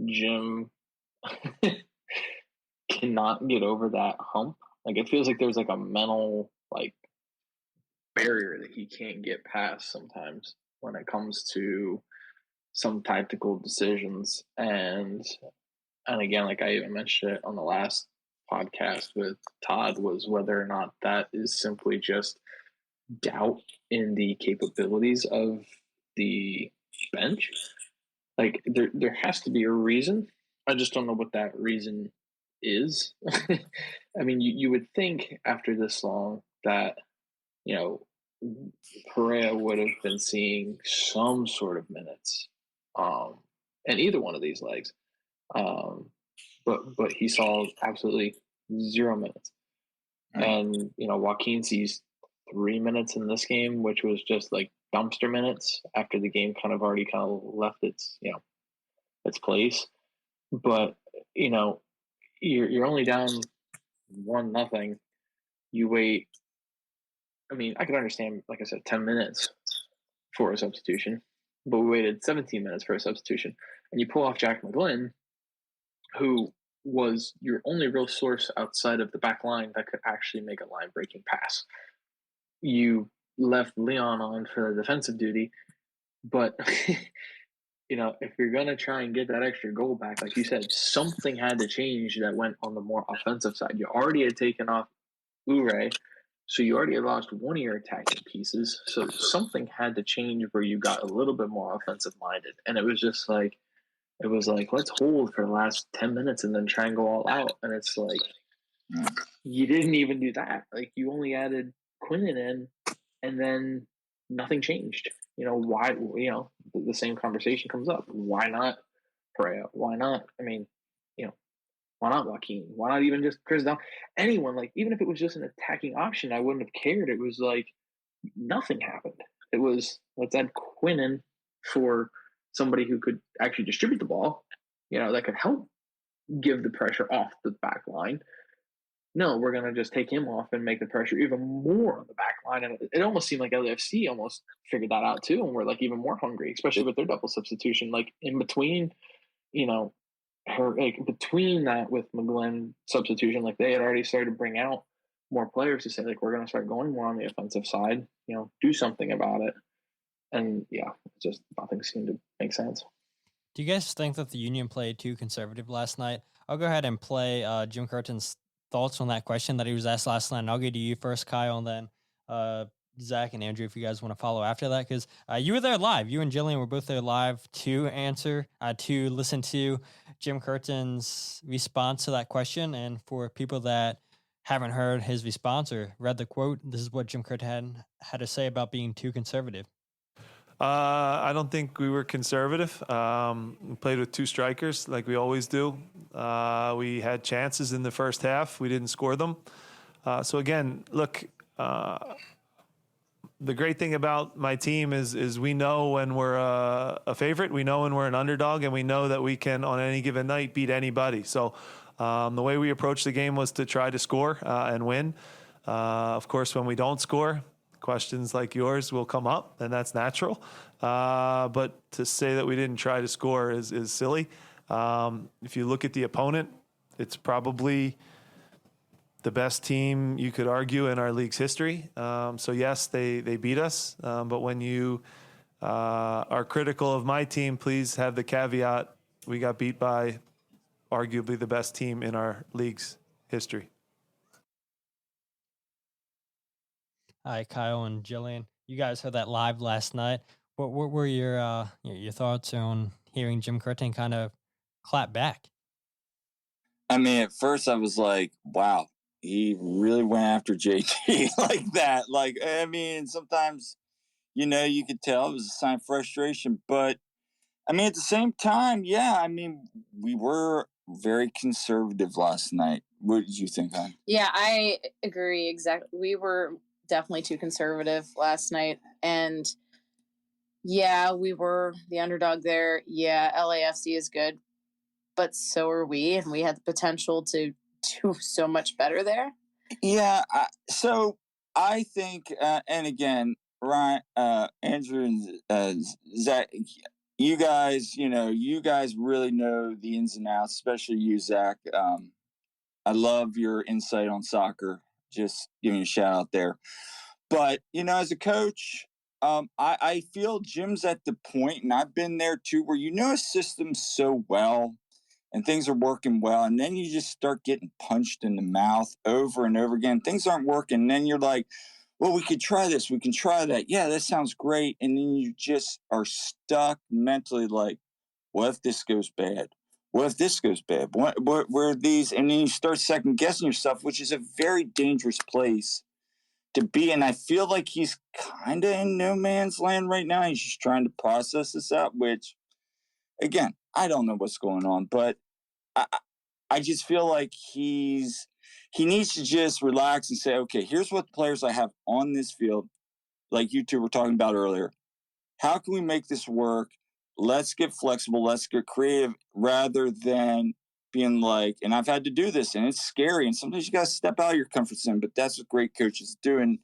Jim cannot get over that hump. It feels like there's a mental barrier that he can't get past sometimes when it comes to some tactical decisions. And again, I even mentioned it on the last podcast with Todd, was whether or not that is simply just doubt in the capabilities of the bench. There has to be a reason. I just don't know what that reason is. I mean, you would think after this long that, Perea would have been seeing some sort of minutes in either one of these legs. But he saw absolutely 0 minutes. And, Joaquin sees 3 minutes in this game, which was just dumpster minutes after the game already left its place. But, you're only down 1-0. You wait. I mean, I could understand, like I said, 10 minutes for a substitution, but we waited 17 minutes for a substitution. And you pull off Jack McGlynn, who was your only real source outside of the back line that could actually make a line-breaking pass. You left Leon on for defensive duty, but if you're going to try and get that extra goal back, like you said, something had to change that went on the more offensive side. You already had taken off Ure. So you already lost one of your attacking pieces. So something had to change where you got a little bit more offensive minded. And it was just like, let's hold for the last 10 minutes and then try and go all out. And it's like, you didn't even do that. Like, you only added Quinnen in, and then nothing changed. Why? The same conversation comes up. Why not Perea? Why not? I mean, why not Joaquin? Why not even just Chris Down? Anyone, like, even if it was just an attacking option, I wouldn't have cared. It was like nothing happened. It was, let's add Quinnen for somebody who could actually distribute the ball, that could help give the pressure off the back line. No, we're going to just take him off and make the pressure even more on the back line. And it almost seemed like LAFC almost figured that out too. And we're like even more hungry, especially with their double substitution. Like in between, between that with McGlynn substitution, like they had already started to bring out more players to say, like, we're going to start going more on the offensive side, do something about it. And just nothing seemed to make sense. Do you guys think that the Union played too conservative last night? I'll go ahead and play Jim Curtin's thoughts on that question that he was asked last night. And I'll get to you first, Kyle, and then Zach and Andrew, if you guys want to follow after that, because you were there live. You and Jillian were both there live to answer, to listen to Jim Curtin's response to that question. And for people that haven't heard his response or read the quote, this is what Jim Curtin had to say about being too conservative. I don't think we were conservative. We played with two strikers like we always do. We had chances in the first half. We didn't score them. So again, look, the great thing about my team is we know when we're a favorite, we know when we're an underdog, and we know that we can, on any given night, beat anybody. So the way we approached the game was to try to score and win. Of course, when we don't score, questions like yours will come up, and that's natural. But to say that we didn't try to score is silly. If you look at the opponent, it's probably the best team you could argue in our league's history. So yes, they beat us. But when you are critical of my team, please have the caveat, we got beat by arguably the best team in our league's history. Hi, Kyle and Jillian. You guys heard that live last night. What were your thoughts on hearing Jim Curtin kind of clap back? I mean, at first I was like, wow, he really went after JT like that. Like, I mean, sometimes, you could tell it was a sign of frustration. But, I mean, at the same time, we were very conservative last night. What did you think, hon? Yeah, I agree exactly. We were definitely too conservative last night. And we were the underdog there. Yeah, LAFC is good, but so are we. And we had the potential to do so much better there. Yeah. So I think, and again, Ryan, Andrew, and Zach, you guys really know the ins and outs, especially you, Zach. I love your insight on soccer. Just giving a shout out there. But, as a coach, I feel Jim's at the point, and I've been there too, where a system so well and things are working well, and then you just start getting punched in the mouth over and over again. Things aren't working, and then you're like, well, we could try this, we can try that. Yeah, that sounds great. And then you just are stuck mentally like, what if this goes bad? What if this goes bad? What are these? And then you start second guessing yourself, which is a very dangerous place to be. And I feel like he's kind of in no man's land right now. He's just trying to process this out, which, again, I don't know what's going on, but I just feel like he needs to just relax and say, okay, here's what players I have on this field, like you two were talking about earlier. How can we make this work? Let's get flexible. Let's get creative, rather than being like, and I've had to do this, and it's scary, and sometimes you got to step out of your comfort zone, but that's what great coaches do. And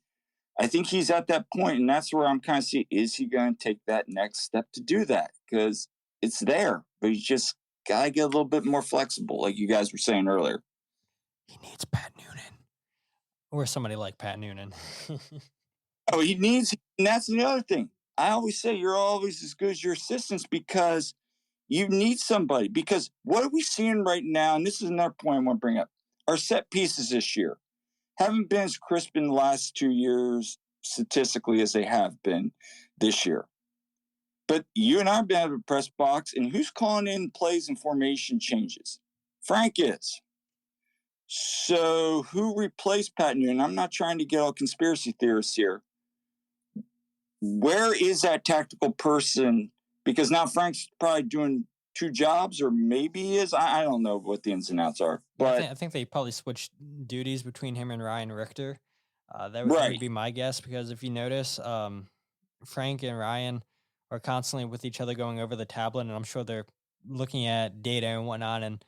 I think he's at that point, and that's where I'm kind of seeing, is he going to take that next step to do that? Because it's there, but you just got to get a little bit more flexible, like you guys were saying earlier. He needs Pat Noonan. Or somebody like Pat Noonan. Oh, he needs, and that's the other thing. I always say you're always as good as your assistants, because you need somebody. Because what are we seeing right now, and this is another point I want to bring up, our set pieces this year. haven't been as crisp in the last 2 years statistically as they have been this year. But you and I have been at the press box, and who's calling in plays and formation changes? Frank is. So who replaced Pat Noonan? I'm not trying to get all conspiracy theorists here. Where is that tactical person? Because now Frank's probably doing 2 jobs, or maybe he is. I don't know what the ins and outs are. But I think they probably switched duties between him and Ryan Richter. That would be my guess, because if you notice, Frank and Ryan are constantly with each other going over the tablet, and I'm sure they're looking at data and whatnot and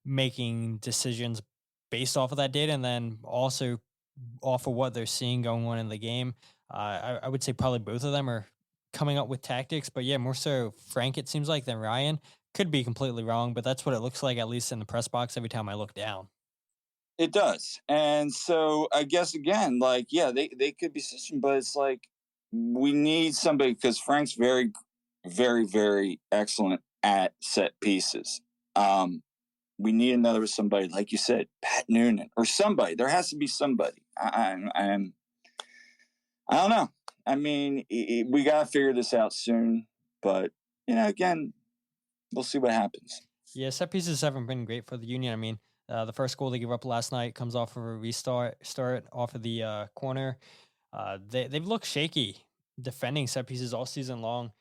making decisions based off of that data, and then also off of what they're seeing going on in the game. I would say probably both of them are coming up with tactics, but yeah, more so Frank, it seems like, than Ryan. Could be completely wrong, but that's what it looks like, at least in the press box, every time I look down. It does. And so I guess, again, like, yeah, they could be system, but it's like we need somebody, because Frank's very, very, very excellent at set pieces. We need another somebody, like you said, Pat Noonan or somebody. There has to be somebody. I don't know. I mean, we got to figure this out soon. But, again, we'll see what happens. Yeah, set pieces haven't been great for the Union. I mean, the first goal they gave up last night comes off of a restart off of the corner. They've looked shaky defending set pieces all season long.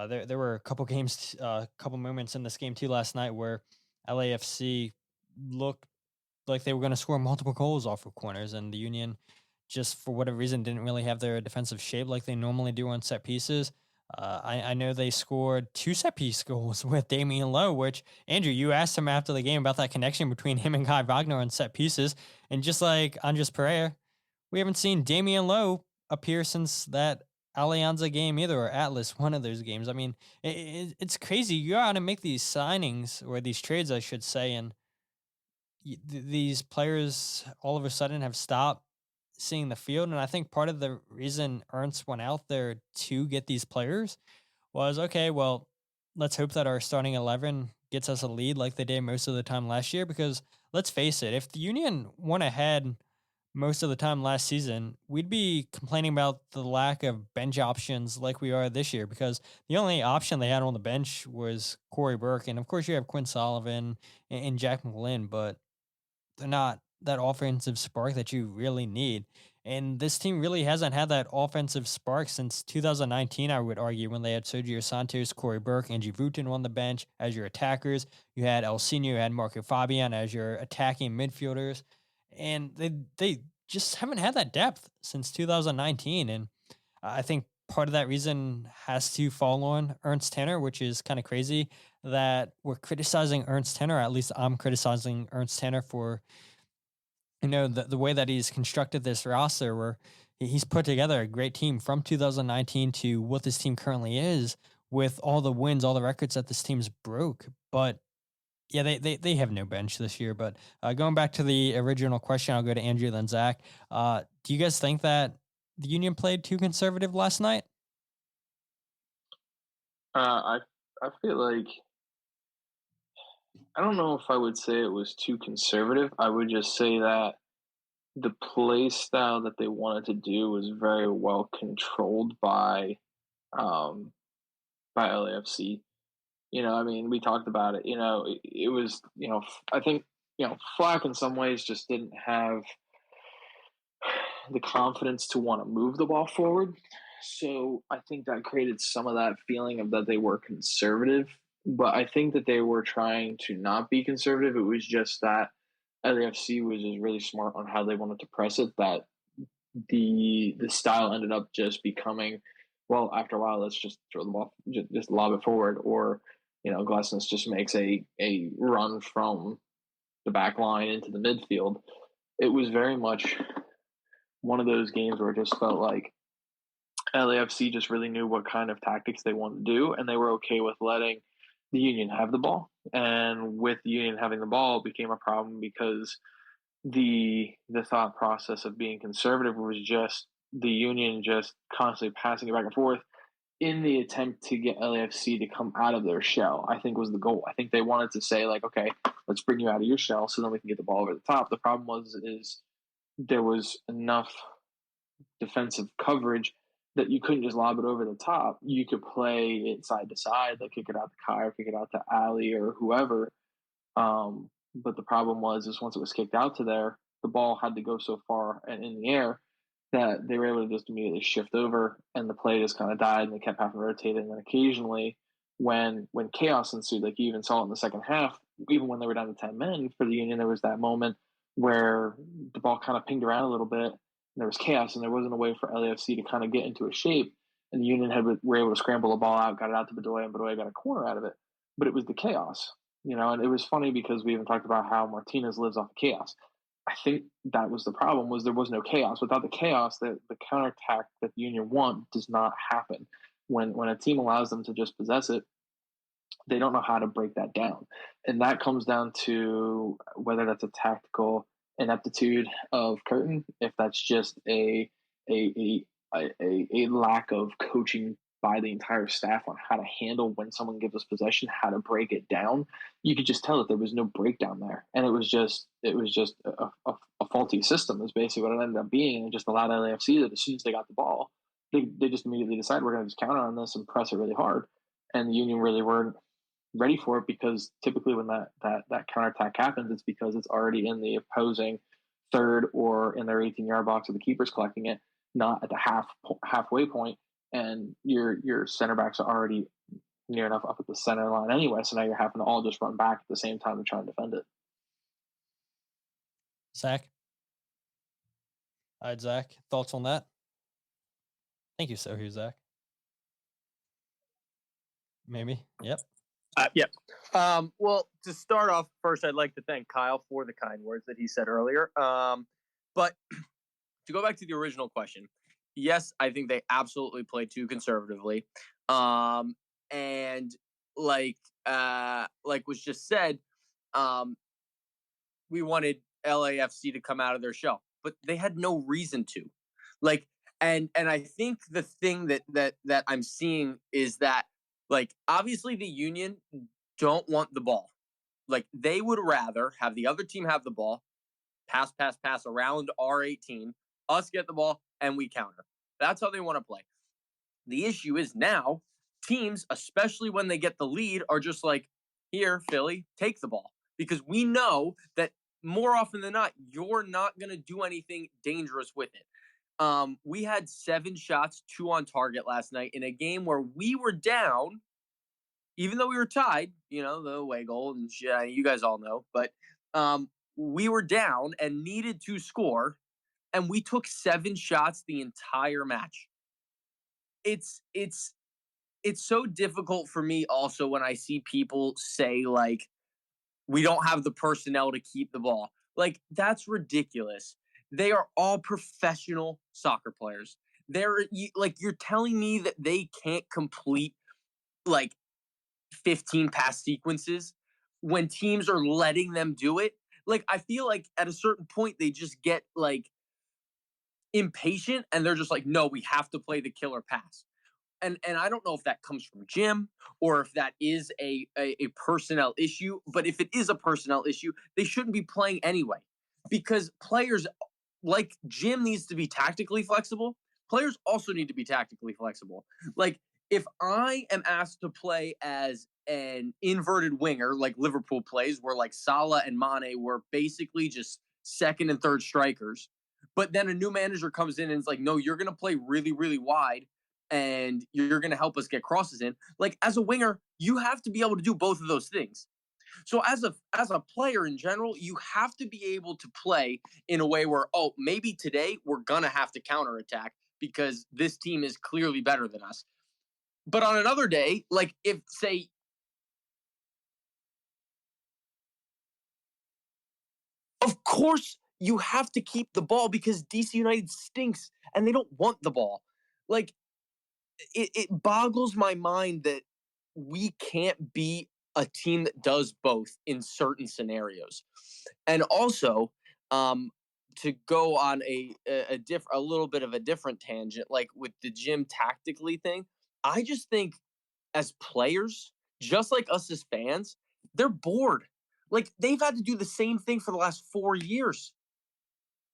There were a couple couple moments in this game too last night where LAFC looked like they were going to score multiple goals off of corners, and the Union, just for whatever reason, didn't really have their defensive shape like they normally do on set pieces. I know they scored 2 set-piece goals with Damian Lowe, which, Andrew, you asked him after the game about that connection between him and Kai Wagner on set pieces. And just like Andres Pereira, we haven't seen Damian Lowe appear since that Alianza game either, or Atlas, one of those games. I mean, it's crazy. You got to make these signings, or these trades, I should say, and these players all of a sudden have stopped seeing the field. And I think part of the reason Ernst went out there to get these players was, okay, well, let's hope that our starting 11 gets us a lead like they did most of the time last year. Because let's face it, if the Union went ahead most of the time last season, we'd be complaining about the lack of bench options like we are this year, because the only option they had on the bench was Corey Burke. And of course you have Quinn Sullivan and Jack McGlynn, but they're not that offensive spark that you really need. And this team really hasn't had that offensive spark since 2019, I would argue, when they had Sergio Santos, Corey Burke, Angie Vutin on the bench as your attackers. You had El Senior, you had Marco Fabian as your attacking midfielders. And they just haven't had that depth since 2019. And I think part of that reason has to fall on Ernst Tanner, which is kind of crazy that we're criticizing Ernst Tanner. At least I'm criticizing Ernst Tanner for the way that he's constructed this roster, where he's put together a great team from 2019 to what this team currently is, with all the wins, all the records that this team's broke. But yeah, they have no bench this year. But going back to the original question, I'll go to Andrew, then Zach. Do you guys think that the Union played too conservative last night? I feel like, I don't know if I would say it was too conservative. I would just say that the play style that they wanted to do was very well controlled by LAFC. I mean, we talked about it. It was, I think, Flack in some ways just didn't have the confidence to want to move the ball forward. So I think that created some of that feeling of that they were conservative. But I think that they were trying to not be conservative. It was just that LAFC was just really smart on how they wanted to press it, that the style ended up just becoming, well, after a while, let's just throw the ball, just lob it forward. Or, Glassness just makes a run from the back line into the midfield. It was very much one of those games where it just felt like LAFC just really knew what kind of tactics they wanted to do, and they were okay with letting the Union have the ball. And with the Union having the ball, it became a problem because the thought process of being conservative was just the Union just constantly passing it back and forth in the attempt to get LAFC to come out of their shell, I think was the goal. I think they wanted to say, like, okay, let's bring you out of your shell so then we can get the ball over the top. The problem is there was enough defensive coverage that you couldn't just lob it over the top. You could play it side to side, like kick it out to Kai or kick it out to Ali or whoever. But the problem is once it was kicked out to there, the ball had to go so far and in the air that they were able to just immediately shift over, and the play just kind of died, and they kept having to rotate it. And then occasionally, when chaos ensued, like you even saw it in the second half, even when they were down to 10 men for the Union, there was that moment where the ball kind of pinged around a little bit, and there was chaos, and there wasn't a way for LAFC to kind of get into a shape. And the Union were able to scramble the ball out, got it out to Bedoya, and Bedoya got a corner out of it. But it was the chaos, and it was funny because we even talked about how Martinez lives off of chaos. I think that was the problem, was there was no chaos. Without the chaos, the counterattack that the Union want does not happen. When a team allows them to just possess it, they don't know how to break that down. And that comes down to whether that's a tactical ineptitude of Curtin, if that's just a lack of coaching by the entire staff on how to handle when someone gives us possession, how to break it down. You could just tell that there was no breakdown there, and it was just a faulty system is basically what it ended up being, and it just allowed LAFC that as soon as they got the ball, they just immediately decided we're going to just counter on this and press it really hard, and the Union really weren't ready for it, because typically when that counterattack happens, it's because it's already in the opposing third or in their 18-yard box, or the keeper's collecting it, not at the halfway point, and your center backs are already near enough up at the center line anyway, so now you're having to all just run back at the same time and try and defend it. Zach? All right, Zach, thoughts on that? Thank you, so here, Zach. Maybe. Yep. Yep. Well, to start off, first, I'd like to thank Kyle for the kind words that he said earlier. But to go back to the original question, yes, I think they absolutely played too conservatively. And like was just said, we wanted LAFC to come out of their shell, but they had no reason to. And I think the thing that I'm seeing is that, obviously the Union don't want the ball. They would rather have the other team have the ball, pass around our 18, us get the ball, and we counter. That's how they want to play. The issue is now teams, especially when they get the lead, are just like, here, Philly, take the ball. Because we know that more often than not, you're not going to do anything dangerous with it. We had 7 shots, 2 on target last night in a game where we were down, even though we were tied, the away goal, and you guys all know, but we were down and needed to score, and we took 7 shots the entire match. It's so difficult for me also when I see people say, we don't have the personnel to keep the ball. That's ridiculous. They are all professional soccer players. You're telling me that they can't complete 15 pass sequences when teams are letting them do it? I feel like at a certain point they just get impatient, and they're just like, no, we have to play the killer pass. And I don't know if that comes from Jim or if that is a personnel issue. But if it is a personnel issue, they shouldn't be playing anyway, because players like Jim needs to be tactically flexible. Players also need to be tactically flexible. If I am asked to play as an inverted winger, like Liverpool plays, where Salah and Mane were basically just second and third strikers, but then a new manager comes in and is like, no, you're going to play really, really wide, and you're going to help us get crosses in. As a winger, you have to be able to do both of those things. So as a player in general, you have to be able to play in a way where, maybe today we're going to have to counterattack because this team is clearly better than us. But on another day, if, say, of course you have to keep the ball because DC United stinks and they don't want the ball. It boggles my mind that we can't be a team that does both in certain scenarios. And also, to go on a little bit of a different tangent, with the Jim tactically thing, I just think as players, just like us as fans, they're bored. They've had to do the same thing for the last 4 years.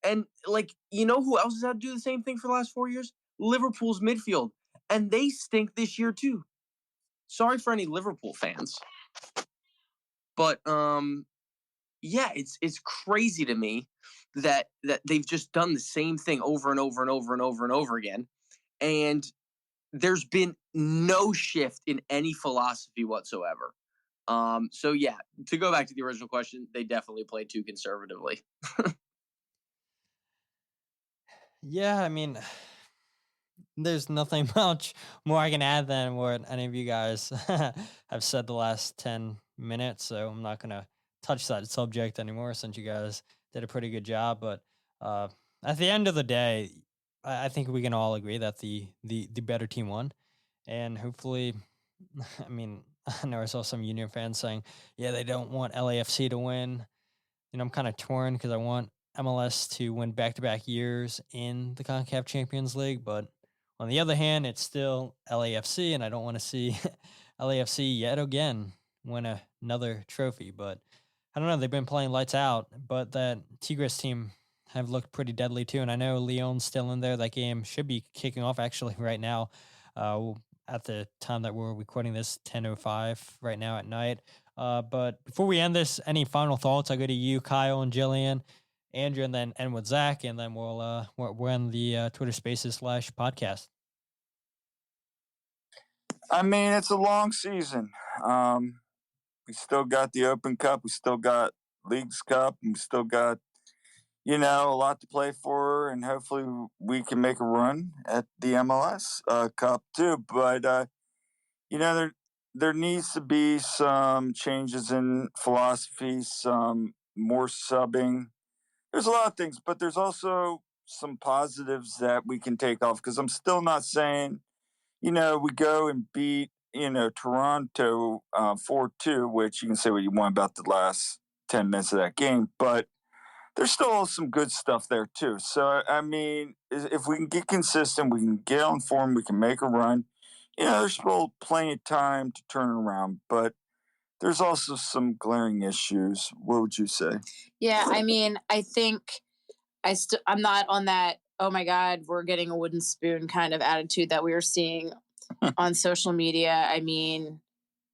And you know who else has had to do the same thing for the last 4 years? Liverpool's midfield, and they stink this year too. Sorry for any Liverpool fans, but yeah, it's crazy to me that they've just done the same thing over and over and over and over and over again, and there's been no shift in any philosophy whatsoever. So yeah, to go back to the original question, they definitely play too conservatively. Yeah, I mean, there's nothing much more I can add than what any of you guys have said the last 10 minutes. So I'm not going to touch that subject anymore since you guys did a pretty good job. But at the end of the day, I think we can all agree that the better team won. And hopefully, I mean, I know I saw some Union fans saying, yeah, they don't want LAFC to win. I'm kind of torn because I want MLS to win back-to-back years in the CONCACAF Champions League, but on the other hand, it's still LAFC, and I don't want to see LAFC yet again win another trophy. But I don't know; they've been playing lights out, but that Tigres team have looked pretty deadly too. And I know Lyon's still in there. That game should be kicking off actually right now. At the time that we're recording this, 10:05 right now at night. But before we end this, any final thoughts? I go to you, Kyle and Jillian, Andrew, and then end with Zach, and then we'll end the Twitter Spaces /podcast. I mean, it's a long season. We still got the Open Cup, we still got Leagues Cup, and we still got a lot to play for, and hopefully we can make a run at the MLS Cup too. But there needs to be some changes in philosophy, some more subbing. There's a lot of things, but there's also some positives that we can take off, because I'm still not saying, we go and beat, Toronto 4-2, which you can say what you want about the last 10 minutes of that game, but there's still some good stuff there too. So, I mean, if we can get consistent, we can get on form, we can make a run. There's still plenty of time to turn around, but there's also some glaring issues. What would you say? Yeah, I mean, I think I'm not on that, oh my God, we're getting a wooden spoon kind of attitude that we were seeing on social media. I mean,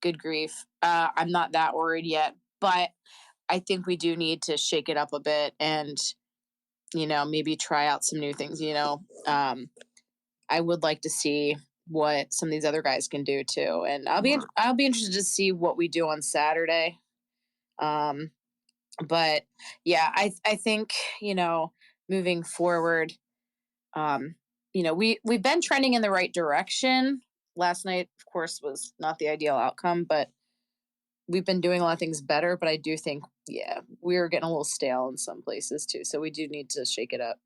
good grief. I'm not that worried yet, but I think we do need to shake it up a bit and, maybe try out some new things. I would like to see what some of these other guys can do too. And I'll be interested to see what we do on Saturday. But yeah, I think, moving forward, we've been trending in the right direction. Last night, of course, was not the ideal outcome, but we've been doing a lot of things better. But I do think, yeah, we're getting a little stale in some places too. So we do need to shake it up.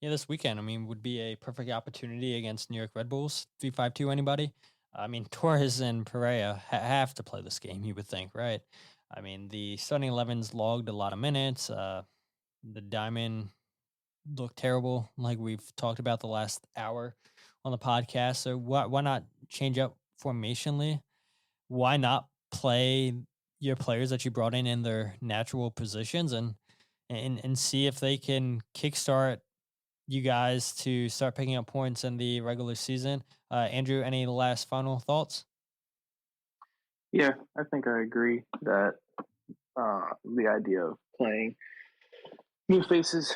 Yeah, this weekend, I mean, would be a perfect opportunity against New York Red Bulls. 3-5-2, anybody? I mean, Torres and Pereira have to play this game, you would think, right? I mean, the starting 11's logged a lot of minutes. The diamond looked terrible, like we've talked about the last hour on the podcast. So why not change up formationally? Why not play your players that you brought in their natural positions and see if they can kickstart you guys to start picking up points in the regular season? Andrew, any last final thoughts? Yeah, I think I agree that the idea of playing new faces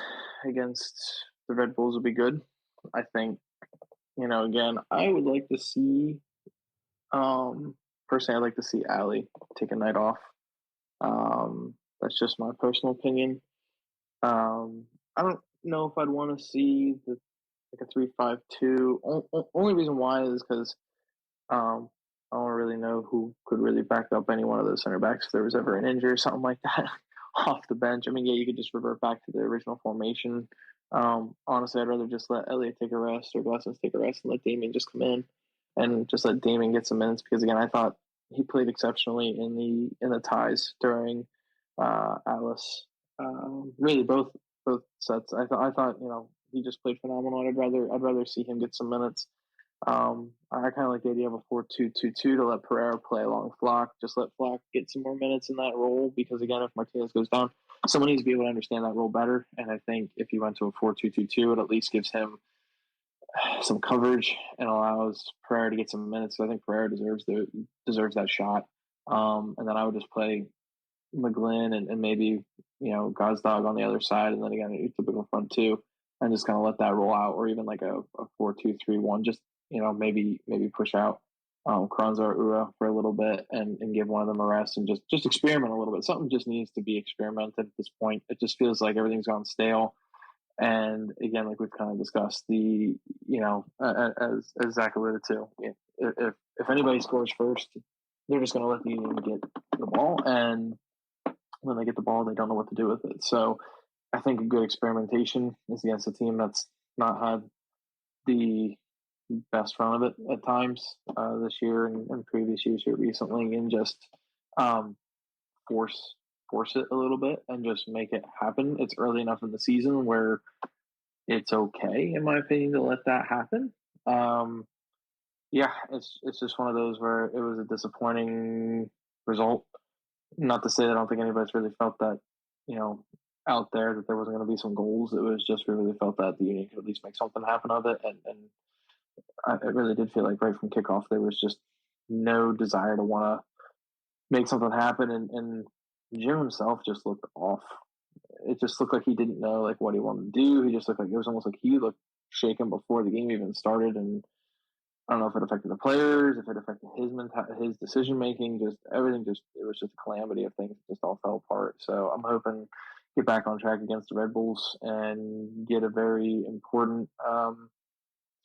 against the Red Bulls would be good. I think, again, I would like to see, personally, I'd like to see Ali take a night off. That's just my personal opinion. I don't know if I'd want to see like a 3-5-2. Only reason why is because I don't really know who could really back up any one of those center backs if there was ever an injury or something like that off the bench. I mean, yeah, you could just revert back to the original formation. Honestly, I'd rather just let Elliot take a rest or Glasses take a rest and let Damien just come in and just let Damien get some minutes, because again, I thought he played exceptionally in the ties during Alice. Really, both sets. I thought he just played phenomenal. I'd rather see him get some minutes. I kind of like the idea of a 4-2-2-2 to let Pereira play along Flock. Just let Flock get some more minutes in that role, because again, if Martinez goes down, someone needs to be able to understand that role better. And I think if he went to a 4-2-2-2, it at least gives him some coverage and allows Pereira to get some minutes. So I think Pereira deserves that shot. And then I would just play McGlynn and maybe, Gazdag on the other side, and then again a typical front two, and just kind of let that roll out, or even like a 4-2-3-1. Just maybe push out Kranza or Ura for a little bit and give one of them a rest and just experiment a little bit. Something just needs to be experimented at this point. It just feels like everything's gone stale. And again, like we've kind of discussed, as Zach alluded to, if anybody scores first, they're just going to let the Union get the ball, and when they get the ball, they don't know what to do with it. So I think a good experimentation is against a team that's not had the best run of it at times this year and previous years here recently, and just force it a little bit and just make it happen. It's early enough in the season where it's okay, in my opinion, to let that happen. It's just one of those where it was a disappointing result. Not to say that I don't think anybody's really felt that, out there that there wasn't going to be some goals. It was just we really felt that the Union could at least make something happen of it. And it really did feel like right from kickoff, there was just no desire to want to make something happen. And Jim himself just looked off. It just looked like he didn't know like what he wanted to do. He just looked like it was almost like he looked shaken before the game even started. And I don't know if it affected the players, if it affected his decision making, just everything. It was just a calamity of things. It just all fell apart. So I'm hoping get back on track against the Red Bulls and get a very important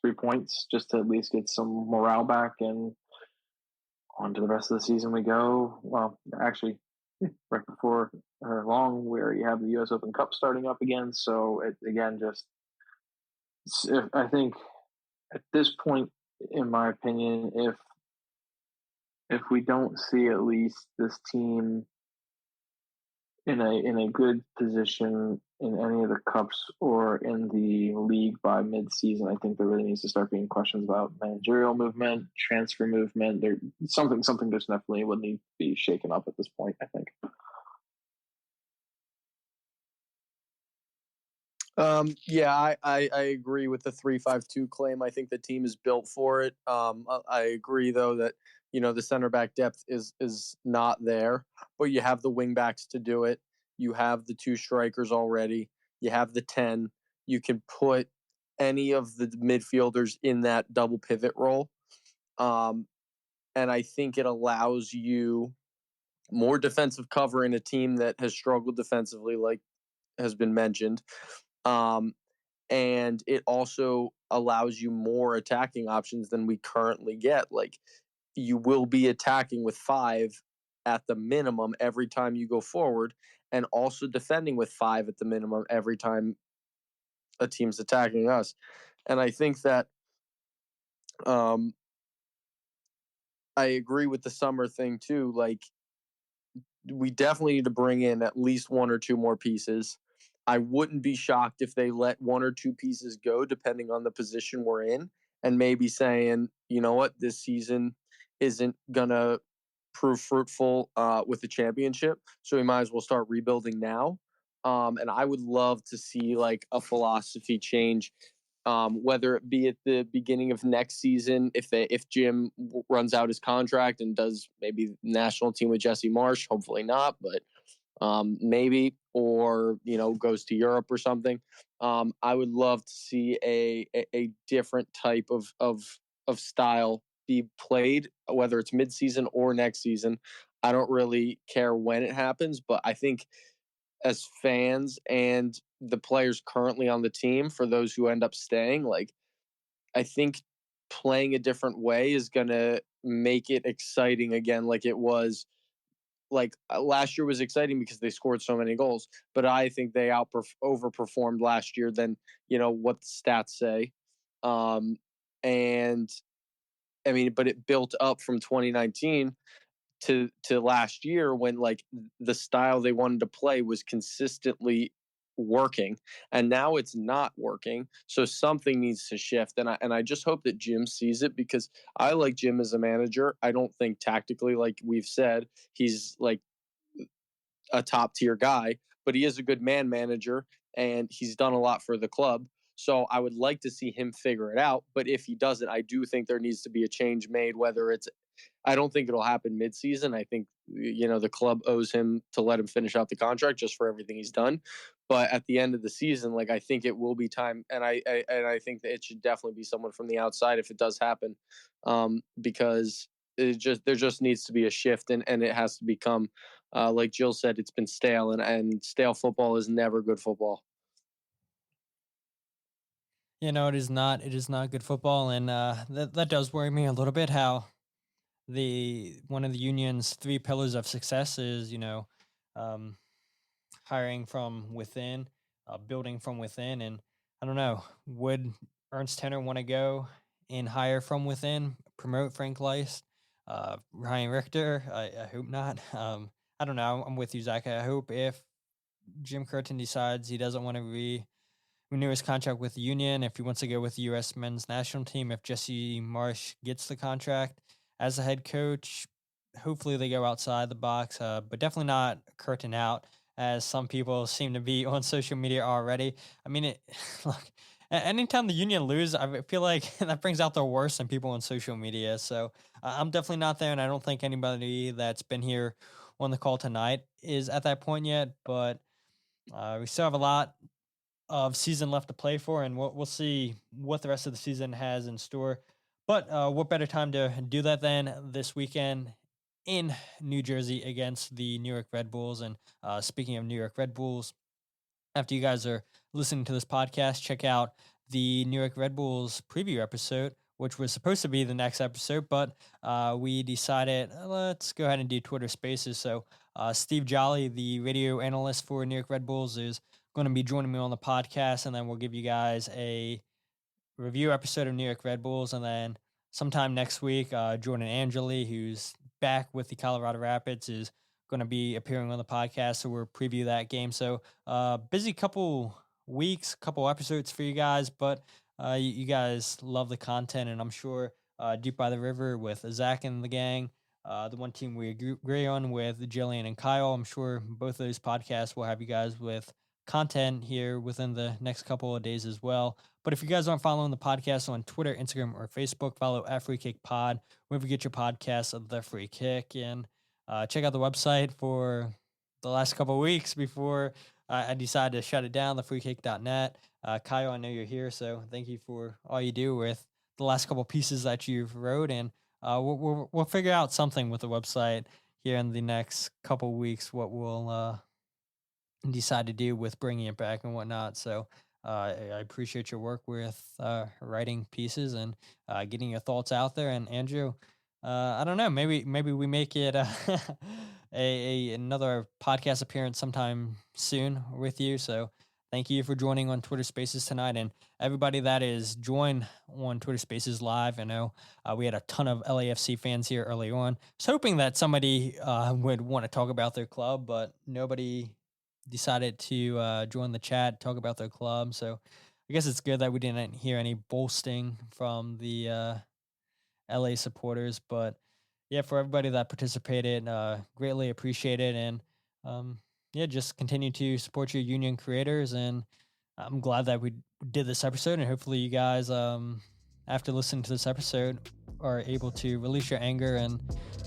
3 points just to at least get some morale back, and on to the rest of the season we go. Well, actually, right before or long, where you have the U.S. Open Cup starting up again. So I think at this point, in my opinion, if we don't see at least this team in a good position in any of the cups or in the league by mid-season, I think there really needs to start being questions about managerial movement, transfer movement. There something just definitely would need to be shaken up at this point, I think. I agree with the 3-5-2 claim. I think the team is built for it. I agree though that the center back depth is not there, but you have the wing backs to do it. You have the 2 strikers already. You have the 10. You can put any of the midfielders in that double pivot role, and I think it allows you more defensive cover in a team that has struggled defensively, like has been mentioned. And it also allows you more attacking options than we currently get. Like, you will be attacking with 5 at the minimum every time you go forward, and also defending with 5 at the minimum every time a team's attacking us. And I think that I agree with the summer thing too. Like, we definitely need to bring in at least 1 or 2 more pieces. I wouldn't be shocked if they let 1 or 2 pieces go, depending on the position we're in, and maybe saying, you know what, this season isn't going to prove fruitful with the championship, so we might as well start rebuilding now. And I would love to see like a philosophy change, whether it be at the beginning of next season, if Jim runs out his contract and does maybe national team with Jesse Marsch, hopefully not, but maybe, or goes to Europe or something. I would love to see a different type of style be played, whether it's mid-season or next season. I don't really care when it happens, but I think as fans and the players currently on the team, for those who end up staying, like, I think playing a different way is going to make it exciting again, like it was. Like, last year was exciting because they scored so many goals, but I think they overperformed last year than what the stats say. And I mean, but it built up from 2019 to last year, when like the style they wanted to play was consistently working, and now it's not working. So something needs to shift, and I just hope that Jim sees it, because I like Jim as a manager. I don't think tactically, like we've said, he's like a top tier guy, but he is a good man manager and he's done a lot for the club. So I would like to see him figure it out. But if he doesn't, I do think there needs to be a change made, whether it's, I don't think it'll happen midseason. I think, the club owes him to let him finish out the contract just for everything he's done. But at the end of the season, like, I think it will be time. And I think that it should definitely be someone from the outside if it does happen, because there just needs to be a shift, and it has to become, like Jill said, it's been stale, and stale football is never good football. It is not. It is not good football, and that does worry me a little bit. How one of the union's 3 pillars of success is, hiring from within, building from within, and I don't know. Would Ernst Tenner want to go and hire from within, promote Frank Leist, Ryan Richter? I hope not. I don't know. I'm with you, Zach. I hope if Jim Curtin decides he doesn't want to renew his contract with the union, if he wants to go with the U.S. men's national team, if Jesse Marsh gets the contract as a head coach, hopefully they go outside the box, but definitely not Curtin out, as some people seem to be on social media already. I mean, look, anytime the union lose, I feel like that brings out the worst in people on social media. So I'm definitely not there, and I don't think anybody that's been here on the call tonight is at that point yet, but we still have a lot of season left to play for, and we'll see what the rest of the season has in store. But what better time to do that than this weekend in New Jersey against the New York Red Bulls. And speaking of New York Red Bulls, after you guys are listening to this podcast, check out the New York Red Bulls preview episode, which was supposed to be the next episode, but we decided let's go ahead and do Twitter Spaces. So Steve Jolly, the radio analyst for New York Red Bulls, is going to be joining me on the podcast, and then we'll give you guys a review episode of New York Red Bulls, and then sometime next week, Jordan Angeli, who's back with the Colorado Rapids, is going to be appearing on the podcast, so we'll preview that game. So busy couple weeks, couple episodes for you guys, but you guys love the content, and I'm sure Deep by the River with Zach and the gang, the one team we agree on with Jillian and Kyle, I'm sure both of those podcasts will have you guys with content here within the next couple of days as well. But if you guys aren't following the podcast on Twitter, Instagram, or Facebook, follow at Free Kick Pod, wherever you get your podcasts of The Free Kick, and check out the website for the last couple of weeks before I decided to shut it down, thefreekick.net. Kyle, I know you're here, so thank you for all you do with the last couple of pieces that you've wrote, and we'll figure out something with the website here in the next couple of weeks, what we'll decide to do with bringing it back and whatnot. So I appreciate your work with writing pieces and getting your thoughts out there. And Andrew, I don't know, maybe we make it another podcast appearance sometime soon with you. So thank you for joining on Twitter Spaces tonight, and everybody that is joined on Twitter Spaces live. I know we had a ton of LAFC fans here early on. I was hoping that somebody would want to talk about their club, but nobody decided to join the chat, talk about their club. So I guess it's good that we didn't hear any boasting from the LA supporters. But yeah, for everybody that participated, greatly appreciated. And yeah, just continue to support your union creators. And I'm glad that we did this episode, and hopefully you guys, after listening to this episode, are able to release your anger, and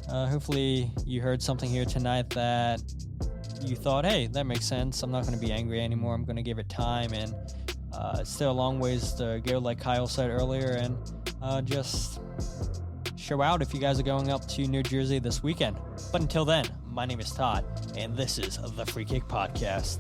hopefully you heard something here tonight that you thought, hey, that makes sense. I'm not going to be angry anymore. I'm going to give it time, and it's still a long ways to go, like Kyle said earlier, and just show out if you guys are going up to New Jersey this weekend. But until then, my name is Todd, and this is the Free Kick Podcast.